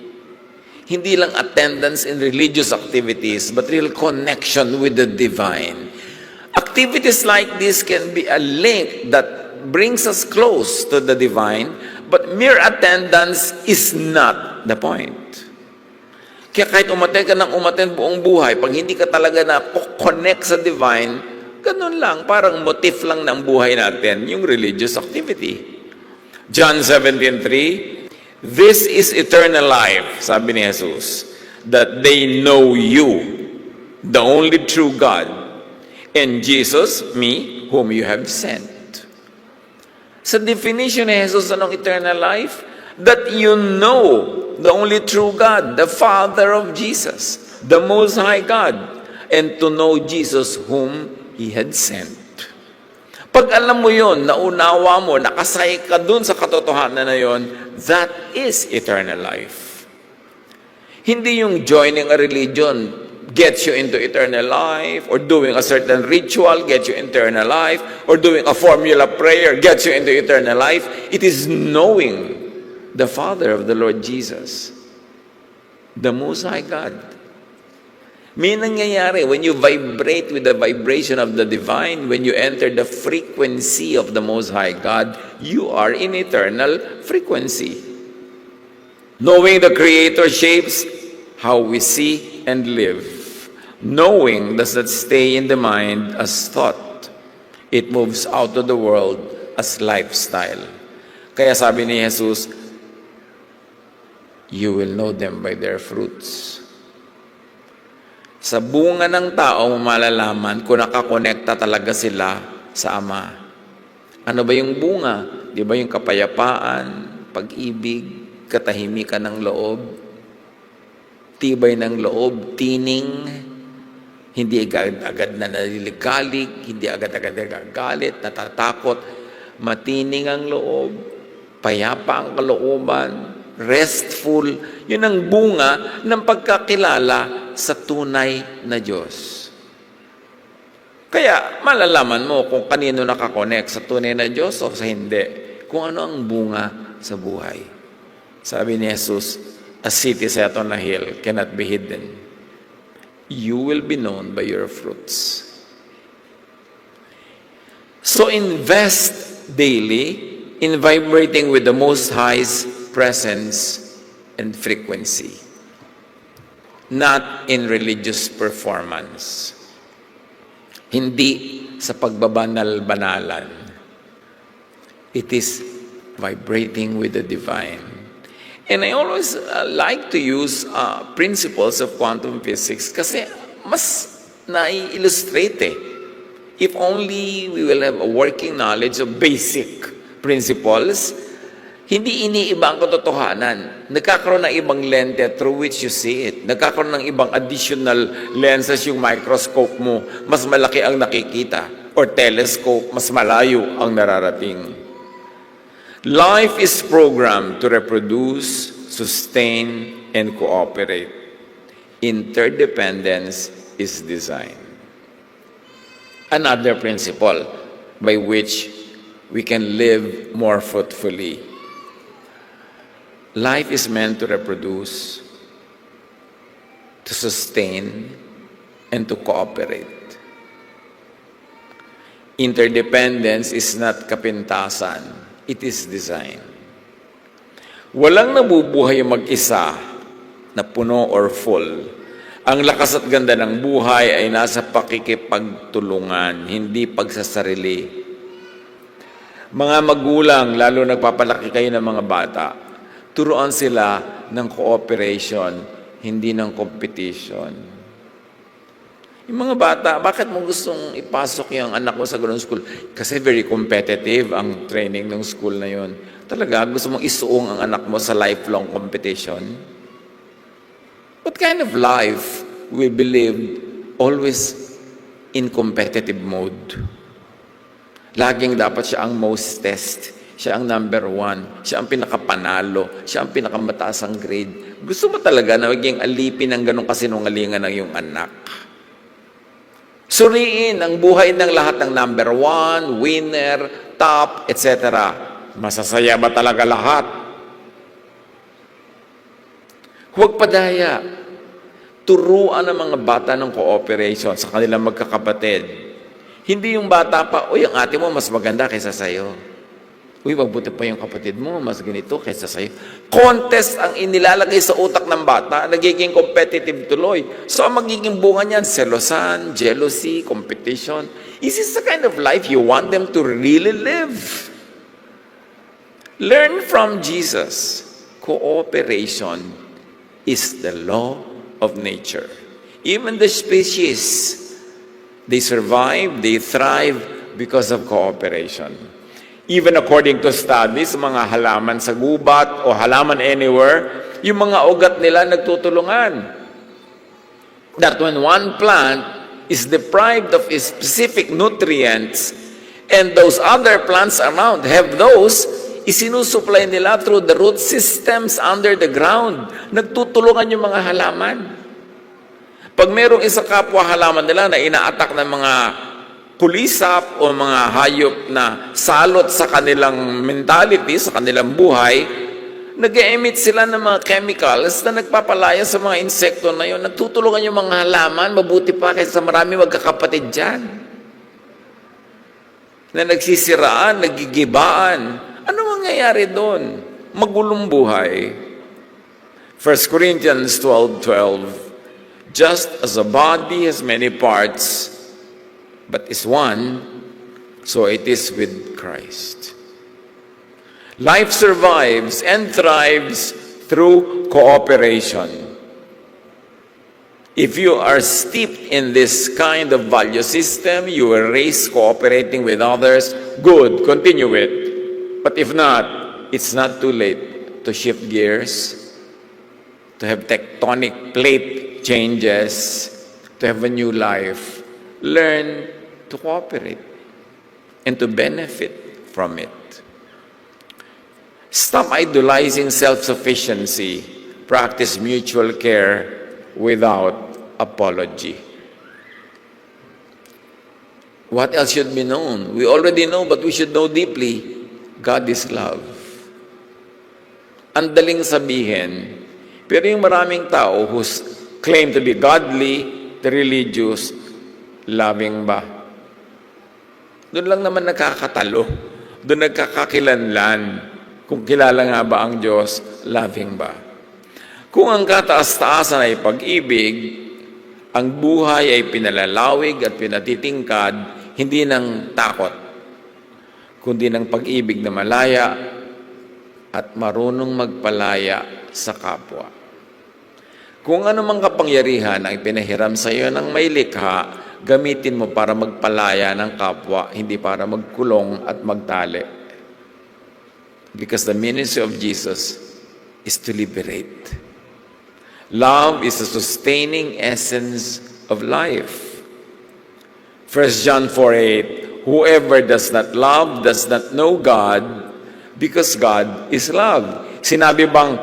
Hindi lang attendance in religious activities, but real connection with the divine. Activities like this can be a link that brings us close to the divine, but mere attendance is not the point. Kaya kahit umattend ka ng umattend buong buhay, pag hindi ka talaga na-connect sa divine, ganun lang, parang motif lang ng buhay natin, yung religious activity. John 17:3, this is eternal life, sabi ni Jesus, that they know you, the only true God, and Jesus, me, whom you have sent. Sa definition ni Jesus ng eternal life, that you know the only true God, the Father of Jesus, the Most High God, and to know Jesus whom He had sent. Pag alam mo yon, naunawa mo, nakasay ka dun sa katotohanan na yon, that is eternal life. Hindi yung joining a religion gets you into eternal life, or doing a certain ritual gets you eternal life, or doing a formula prayer gets you into eternal life. It is knowing the Father of the Lord Jesus, the Most High God. May nangyayari when you vibrate with the vibration of the divine, when you enter the frequency of the Most High God, you are in eternal frequency. Knowing the Creator shapes how we see and live. Knowing does not stay in the mind as thought. It moves out to the world as lifestyle. Kaya sabi ni Jesus, you will know them by their fruits. Sa bunga ng tao, malalaman kung nakakonekta talaga sila sa Ama. Ano ba yung bunga? Di ba yung kapayapaan, pag-ibig, katahimikan ng loob, tibay ng loob, tining, hindi agad-agad na naliligalik, hindi agad-agad nagagalit, natatakot, matining ang loob, payapa ang kalooban, restful. Yun ang bunga ng pagkakilala sa tunay na Diyos. Kaya malalaman mo kung kanino nakakonect sa tunay na Diyos o sa hindi, kung ano ang bunga sa buhay. Sabi ni Jesus, a city set on a hill cannot be hidden. You will be known by your fruits. So invest daily in vibrating with the Most High's presence and frequency, not in religious performance. Hindi sa pagbabanal-banalan. It is vibrating with the divine. And I always like to use principles of quantum physics kasi mas nai-illustrate if only we will have a working knowledge of basic principles, hindi iniiba ang katotohanan. Nagkakaroon ng ibang lente through which you see it. Nagkakaroon ng ibang additional lenses yung microscope mo. Mas malaki ang nakikita. Or telescope, mas malayo ang nararating. Life is programmed to reproduce, sustain, and cooperate. Interdependence is design. Another principle by which we can live more fruitfully. Life is meant to reproduce, to sustain, and to cooperate. Interdependence is not kapintasan, it is design. Walang nabubuhay mag-isa na puno or full. Ang lakas at ganda ng buhay ay nasa pakikipagtulungan, hindi pagsasarili. Mga magulang, lalo nagpapalaki kayo ng mga bata, turuan sila ng cooperation, hindi ng competition. Yung mga bata, bakit mo gustong ipasok yung anak mo sa ganung school? Kasi very competitive ang training ng school na yun. Talaga, gusto mong isuong ang anak mo sa lifelong competition? What kind of life will be lived always in competitive mode? Laging dapat siya ang most test. Siya ang number 1. Siya ang pinakapanalo. Siya ang pinakamataas ang grade. Gusto mo talaga na maging alipin ng ganong kasinungalingan ng iyong anak? Suriin ang buhay ng lahat ng number 1, winner, top, etc. Masasaya ba talaga lahat? Huwag padaya. Turuan ang mga bata ng cooperation sa kanilang magkakapatid. Hindi yung bata pa, uy, ang ate mo mas maganda kaysa sa'yo. Uy, mabuti pa yung kapatid mo, mas ganito kaysa sa'yo. Contest ang inilalagay sa utak ng bata, nagiging competitive tuloy. So, ang magiging bunga niyan, selosan, jealousy, competition. Is this the kind of life you want them to really live? Learn from Jesus. Cooperation is the law of nature. Even the species, they survive, they thrive because of cooperation. Even according to studies, mga halaman sa gubat o halaman anywhere, yung mga ugat nila nagtutulungan. That when one plant is deprived of its specific nutrients and those other plants around have those, isinusupply nila through the root systems under the ground. Nagtutulungan yung mga halaman. Pag merong isa kapwa halaman nila na ina-attack ng mga kulisap o mga hayop na salot sa kanilang mentality, sa kanilang buhay, nag-emit sila ng mga chemicals na nagpapalaya sa mga insekto na yun. Nagtutulungan yung mga halaman, mabuti pa kaysa marami magkakapatid dyan. Na nagsisiraan, nagigibaan. Ano mangyayari doon? Magulong buhay. 1 Corinthians 12:12. Just as a body has many parts, but is one, so it is with Christ. Life survives and thrives through cooperation. If you are steeped in this kind of value system, you will raise cooperating with others. Good, continue it. But if not, it's not too late to shift gears, to have tectonic plate changes, to have a new life. Learn to cooperate and to benefit from it. Stop idolizing self-sufficiency. Practice mutual care without apology. What else should be known? We already know, but we should know deeply. God is love. Ang daling sabihin, pero yung maraming tao who claim to be godly, the religious, loving ba? Doon lang naman nakakatalo. Doon nagkakakilanlan. Kung kilala nga ba ang Diyos, loving ba? Kung ang kataas-taasan ay pag-ibig, ang buhay ay pinalalawig at pinatitingkad, hindi ng takot, kundi ng pag-ibig na malaya at marunong magpalaya sa kapwa. Kung ano mang kapangyarihan ang pinahiram sa iyo ng may likha, gamitin mo para magpalaya ng kapwa, hindi para magkulong at magtali. Because the ministry of Jesus is to liberate. Love is a sustaining essence of life. 1 John 4:8, whoever does not love does not know God, because God is love. Sinabi bang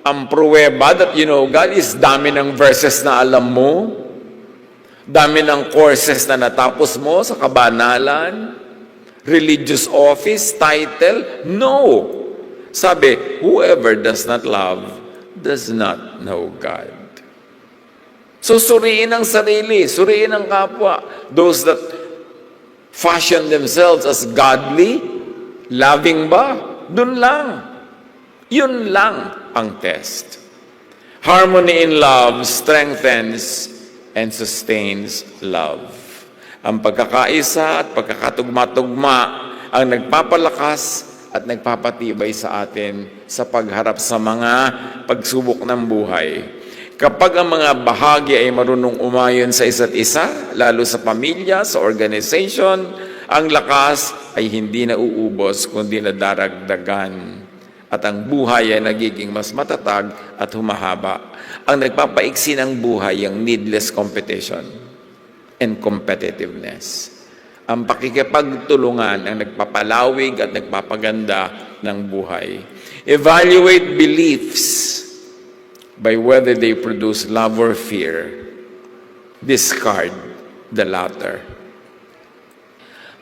ang pruweba that you know God is dami ng verses na alam mo? Dami ng courses na natapos mo sa kabanalan? Religious office, title? No. Sabi, whoever does not love does not know God. So suriin ang sarili, suriin ang kapwa. Those that fashion themselves as godly, loving ba? Dun lang. Yun lang ang test. Harmony in love strengthens and sustains love. Ang pagkakaisa at pagkakatugma-tugma ang nagpapalakas at nagpapatibay sa atin sa pagharap sa mga pagsubok ng buhay. Kapag ang mga bahagi ay marunong umayon sa isa't isa, lalo sa pamilya, sa organization, ang lakas ay hindi nauubos kundi nadaragdagan. At ang buhay ay nagiging mas matatag at humahaba. Ang nagpapaiksi ng buhay ang needless competition and competitiveness. Ang pakikipagtulungan ang nagpapalawig at nagpapaganda ng buhay. Evaluate beliefs by whether they produce love or fear. Discard the latter.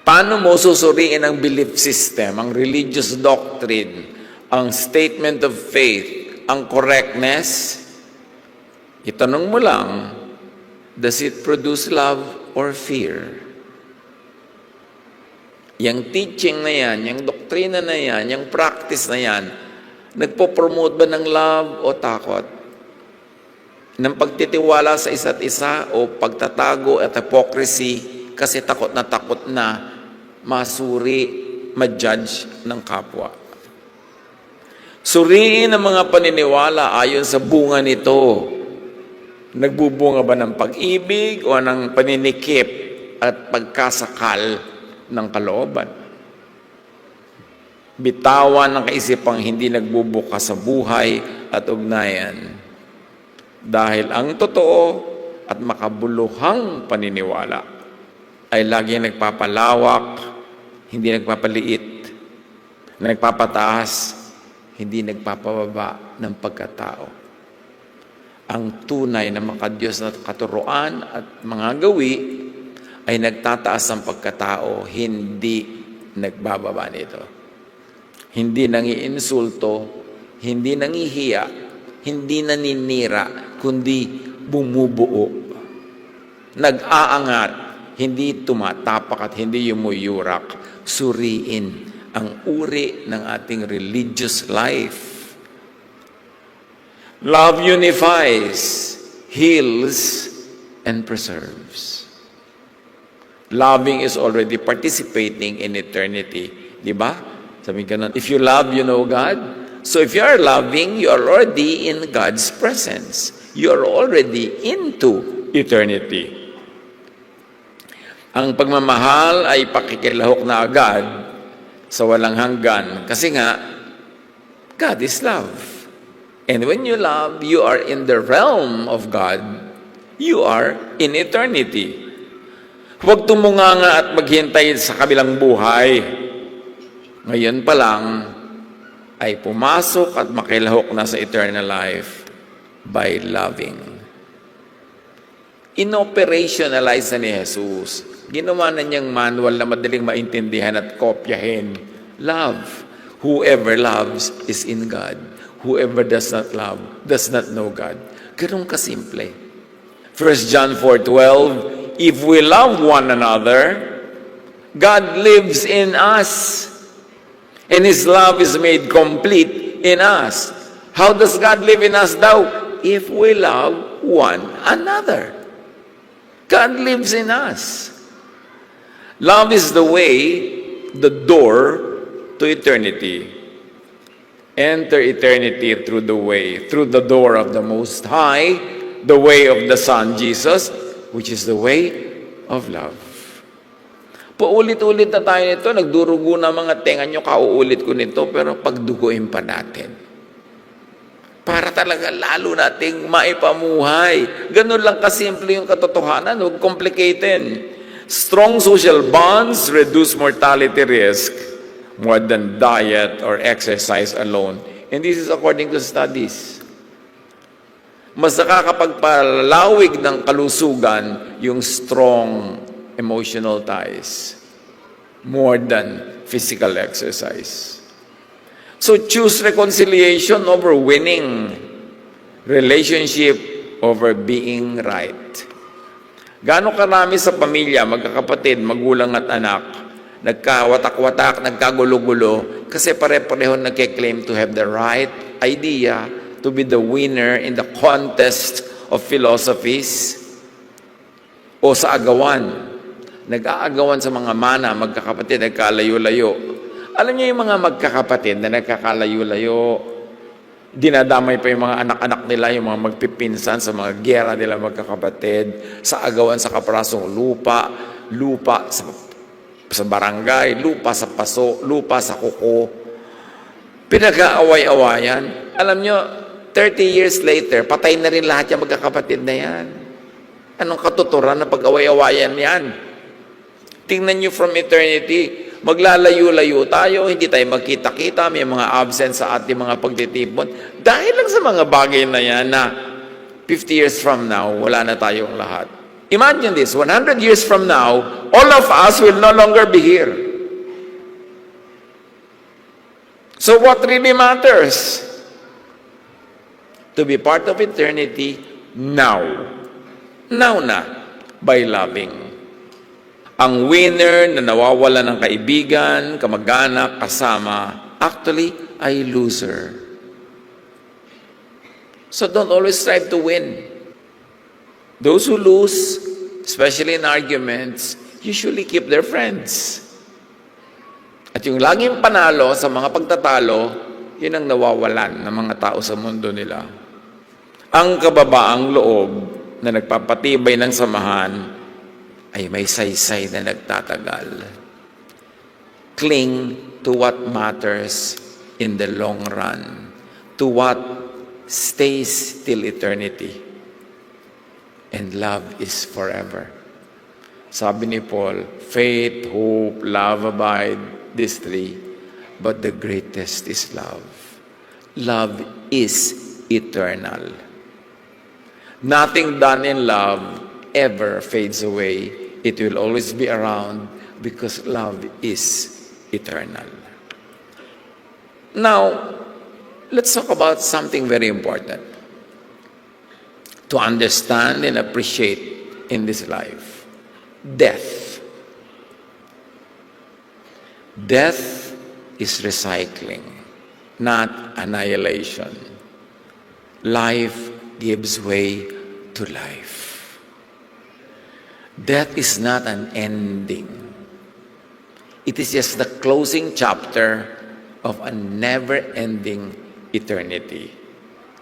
Paano mo susuriin ang belief system, ang religious doctrine, ang statement of faith, ang correctness? Itanong mo lang, does it produce love or fear? Yang teaching na yan, yung doktrina na yan, yung practice na yan, nagpo-promote ba ng love o takot? Ng pagtitiwala sa isa't isa o pagtatago at hypocrisy kasi takot na masuri, ma-judge ng kapwa. Suriin ang mga paniniwala ayon sa bunga nito. Nagbubunga ba ng pag-ibig o ng paninikip at pagkasakal ng kalooban? Bitawan ng kaisipang hindi nagbubuka sa buhay at ugnayan. Dahil ang totoo at makabuluhang paniniwala ay laging nagpapalawak, hindi nagpapaliit, nagpapataas, hindi nagpapababa ng pagkatao. Ang tunay na makadiyos na katuruan at mga gawi ay nagtataas ng pagkatao, hindi nagbababa nito. Hindi nangiinsulto, hindi nangihiya, hindi naninira, kundi bumubuo. Nag-aangat, hindi tumatapak at hindi yumuyurak. Suriin ang uri ng ating religious life. Love unifies, heals, and preserves. Loving is already participating in eternity. Diba? Sabi ka nun, if you love, you know God. So if you are loving, you are already in God's presence. You are already into eternity. Ang pagmamahal ay pakikilahok na agad sa walang hanggan. Kasi nga, God is love. And when you love, you are in the realm of God. You are in eternity. Huwag tumunganga at maghintay sa kabilang buhay. Ngayon pa lang, ay pumasok at makilahok na sa eternal life by loving. Inoperationalize na ni Jesus. Ginawa na niyang manual na madaling maintindihan at kopyahin. Love. Whoever loves is in God. Whoever does not love does not know God. Ganun kasimple. 1 John 4:12, if we love one another, God lives in us. And His love is made complete in us. How does God live in us daw? If we love one another. God lives in us. Love is the way, the door to eternity. Enter eternity through the door of the Most High, the way of the Son, Jesus, which is the way of love. Paulit-ulit na tayo nito, nagdurugo na mga tenga nyo, kauulit ko nito, pero pagduguin pa natin. Para talaga lalo nating maipamuhay. Ganun lang kasimple yung katotohanan, huwag complicated. Strong social bonds reduce mortality risk more than diet or exercise alone. And this is according to studies. Mas nakakapagpalawig ng kalusugan yung strong emotional ties more than physical exercise. So choose reconciliation over winning, relationship over being right. Gaano karami sa pamilya, magkakapatid, magulang at anak, nagkawatak-watak, nagkagulo-gulo, kasi pare-pareho nagke-claim to have the right idea, to be the winner in the contest of philosophies, o sa agawan. Nag-aagawan sa mga mana, magkakapatid, nagkalayo-layo. Alam niyo yung mga magkakapatid na nagkakalayo-layo, dinadamay pa yung mga anak-anak nila, yung mga magpipinsan sa mga giyera nila magkakapatid, sa agawan sa kaprasong lupa, lupa sa barangay, lupa sa paso, lupa sa kuko. Pinag-aaway-awayan. Alam niyo, 30 years later, patay na rin lahat yung magkakapatid na yan. Anong katuturan na pag-away-awayan yan? Tingnan niyo from eternity, maglalayo-layo tayo, hindi tayo magkita-kita, may mga absent sa ating mga pagtitipon. Dahil lang sa mga bagay na yan na 50 years from now, wala na tayong lahat. Imagine this, 100 years from now, all of us will no longer be here. So what really matters? To be part of eternity now. Now na, by loving. Ang winner na nawawala ng kaibigan, kamag-anak, kasama, actually ay loser. So don't always strive to win. Those who lose, especially in arguments, usually keep their friends. At yung laging panalo sa mga pagtatalo, yun ang nawawalan ng mga tao sa mundo nila. Ang kababaang loob na nagpapatibay ng samahan ay may saysay na nagtatagal. Cling to what matters in the long run, to what stays till eternity. And love is forever. Sabi ni Paul, faith, hope, love abide, these three, but the greatest is love. Love is eternal. Nothing done in love ever fades away. It will always be around because love is eternal. Now, let's talk about something very important to understand and appreciate in this life. Death. Death is recycling, not annihilation. Life gives way to life. Death is not an ending. It is just the closing chapter of a never-ending eternity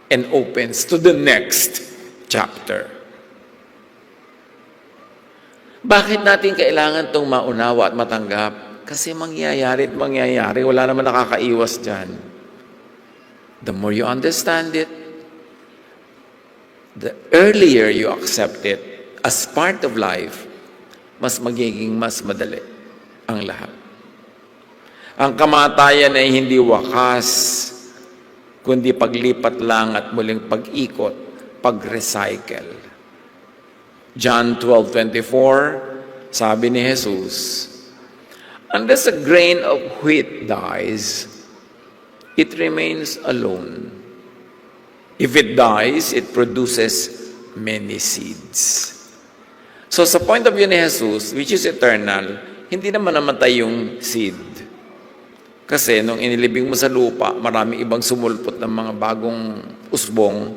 and opens to the next chapter. Bakit natin kailangan itong maunawa at matanggap? Kasi mangyayari at mangyayari. Wala naman nakakaiwas dyan. The more you understand it, the earlier you accept it as part of life, mas magiging mas madali ang lahat. Ang kamatayan ay hindi wakas, kundi paglipat lang at muling pag-ikot, pag-recycle. John 12:24, sabi ni Jesus, unless a grain of wheat dies, it remains alone. If it dies, it produces many seeds. So sa point of view ni Jesus, which is eternal, hindi naman namatay yung seed. Kasi nung inilibing mo sa lupa, marami ibang sumulpot ng mga bagong usbong,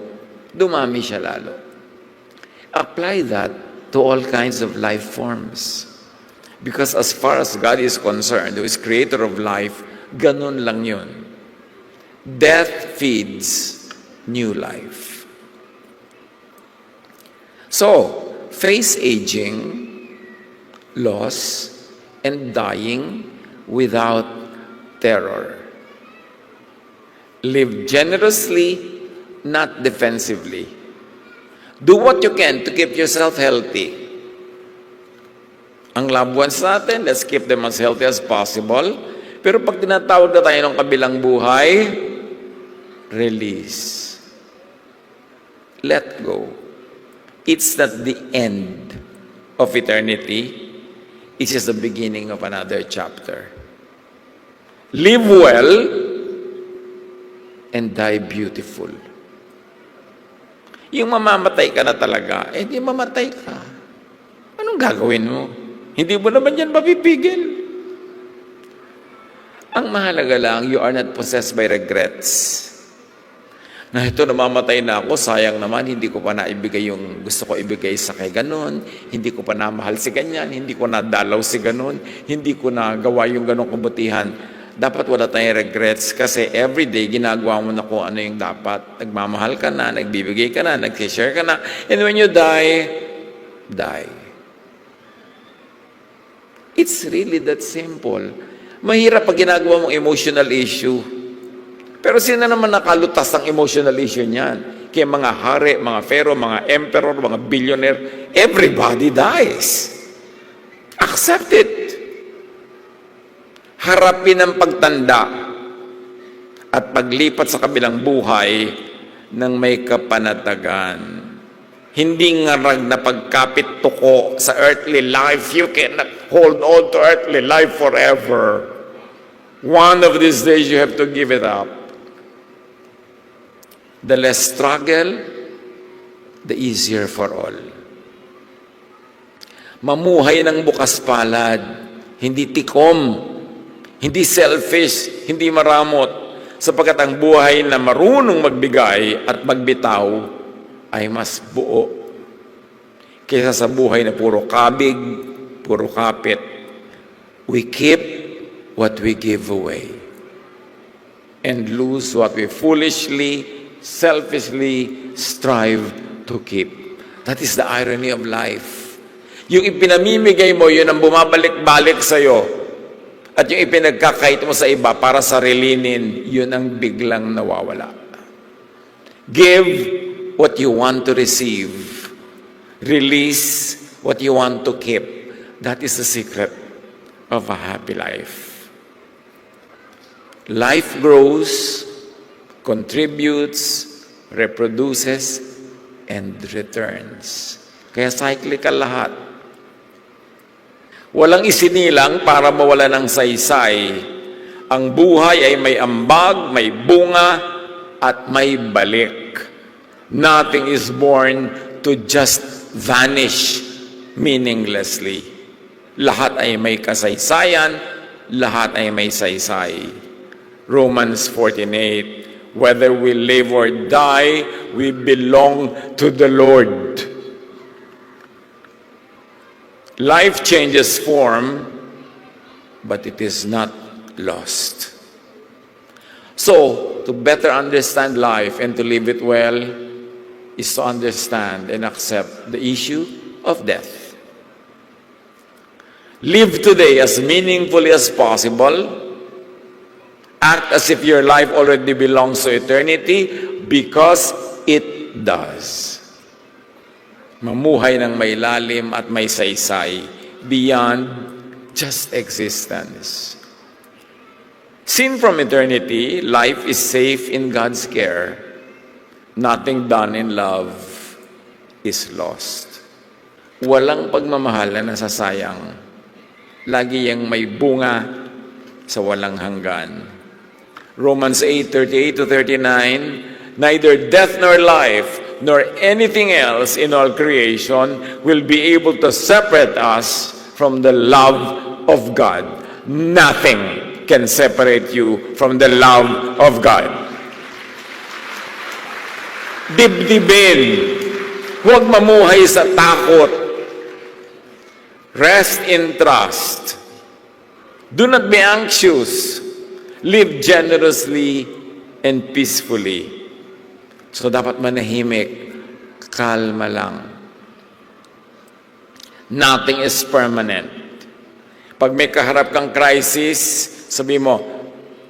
dumami siya lalo. Apply that to all kinds of life forms. Because as far as God is concerned, who is creator of life, ganun lang yun. Death feeds new life. So, face aging loss, and dying without terror. Live generously, not defensively. Do what you can to keep yourself healthy. Ang loved ones natin, let's keep them as healthy as possible. Pero pag tinatawag na tayo ng kabilang buhay, release. Let go. It's not the end of eternity. It's just the beginning of another chapter. Live well and die beautiful. Yung mamamatay ka na talaga, di mamatay ka. Anong gagawin mo? Hindi mo naman yan mapipigil. Ang mahalaga lang, you are not possessed by regrets. Na ito, namamatay na ako, sayang naman, hindi ko pa naibigay yung gusto ko ibigay sa kay ganon, hindi ko pa namahal si ganyan, hindi ko nadalaw si ganon, hindi ko nagawa yung ganong kabutihan. Dapat wala tayong regrets kasi everyday ginagawa mo na kung ano yung dapat. Nagmamahal ka na, nagbibigay ka na, nag-share ka na, and when you die, die. It's really that simple. Mahirap pag ginagawa mong emotional issue. Pero sino naman nakalutas ng emotional issue niyan? Kaya mga hari, mga pharaoh, mga emperor, mga billionaire, everybody dies. Accept it. Harapin ang pagtanda at paglipat sa kabilang buhay ng may kapanatagan. Hindi ngarag na pagkapit tuko sa earthly life. You cannot hold on to earthly life forever. One of these days you have to give it up. The less struggle, the easier for all. Mamuhay ng bukas palad, hindi tikom, hindi selfish, hindi maramot, sapagkat ang buhay na marunong magbigay at magbitaw ay mas buo kaysa sa buhay na puro kabig, puro kapit. We keep what we give away and lose what we foolishly, selfishly strive to keep. That is the irony of life. Yung ipinamimigay mo, yun ang bumabalik-balik sa'yo. At yung ipinagkakait mo sa iba para sarilinin, yun ang biglang nawawala. Give what you want to receive. Release what you want to keep. That is the secret of a happy life. Life grows, contributes, reproduces, and returns. Kaya cyclical lahat. Walang isinilang para mawala ng saysay. Ang buhay ay may ambag, may bunga, at may balik. Nothing is born to just vanish meaninglessly. Lahat ay may kasaysayan, lahat ay may saysay. Romans 14:8, whether we live or die, we belong to the Lord. Life changes form, but it is not lost. So, to better understand life and to live it well is to understand and accept the issue of death. Live today as meaningfully as possible. Act as if your life already belongs to eternity because it does. Mamuhay ng may lalim at may saysay beyond just existence. Seen from eternity, life is safe in God's care. Nothing done in love is lost. Walang pagmamahal na nasasayang. Lagi yang may bunga sa walang hanggan. Romans 8:38-39, neither death nor life, nor anything else in all creation will be able to separate us from the love of God. Nothing can separate you from the love of God. Dibdibin, huwag mamuhay sa takot. Rest in trust. Do not be anxious. Live generously and peacefully. So dapat manahimik, kalma lang. Nothing is permanent. Pag may kaharap kang crisis, sabi mo,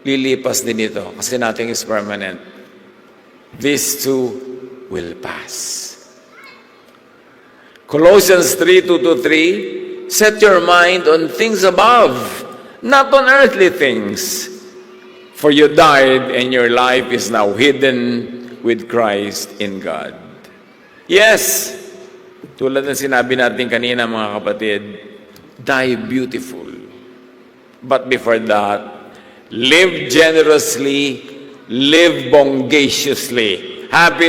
lilipas din ito kasi nothing is permanent. This too will pass. Colossians 3:2-3, set your mind on things above, not on earthly things. For you died and your life is now hidden with Christ in God. Yes, tulad ng sinabi natin kanina mga kapatid, die beautiful. But before that, live generously, live bongaciously. Happy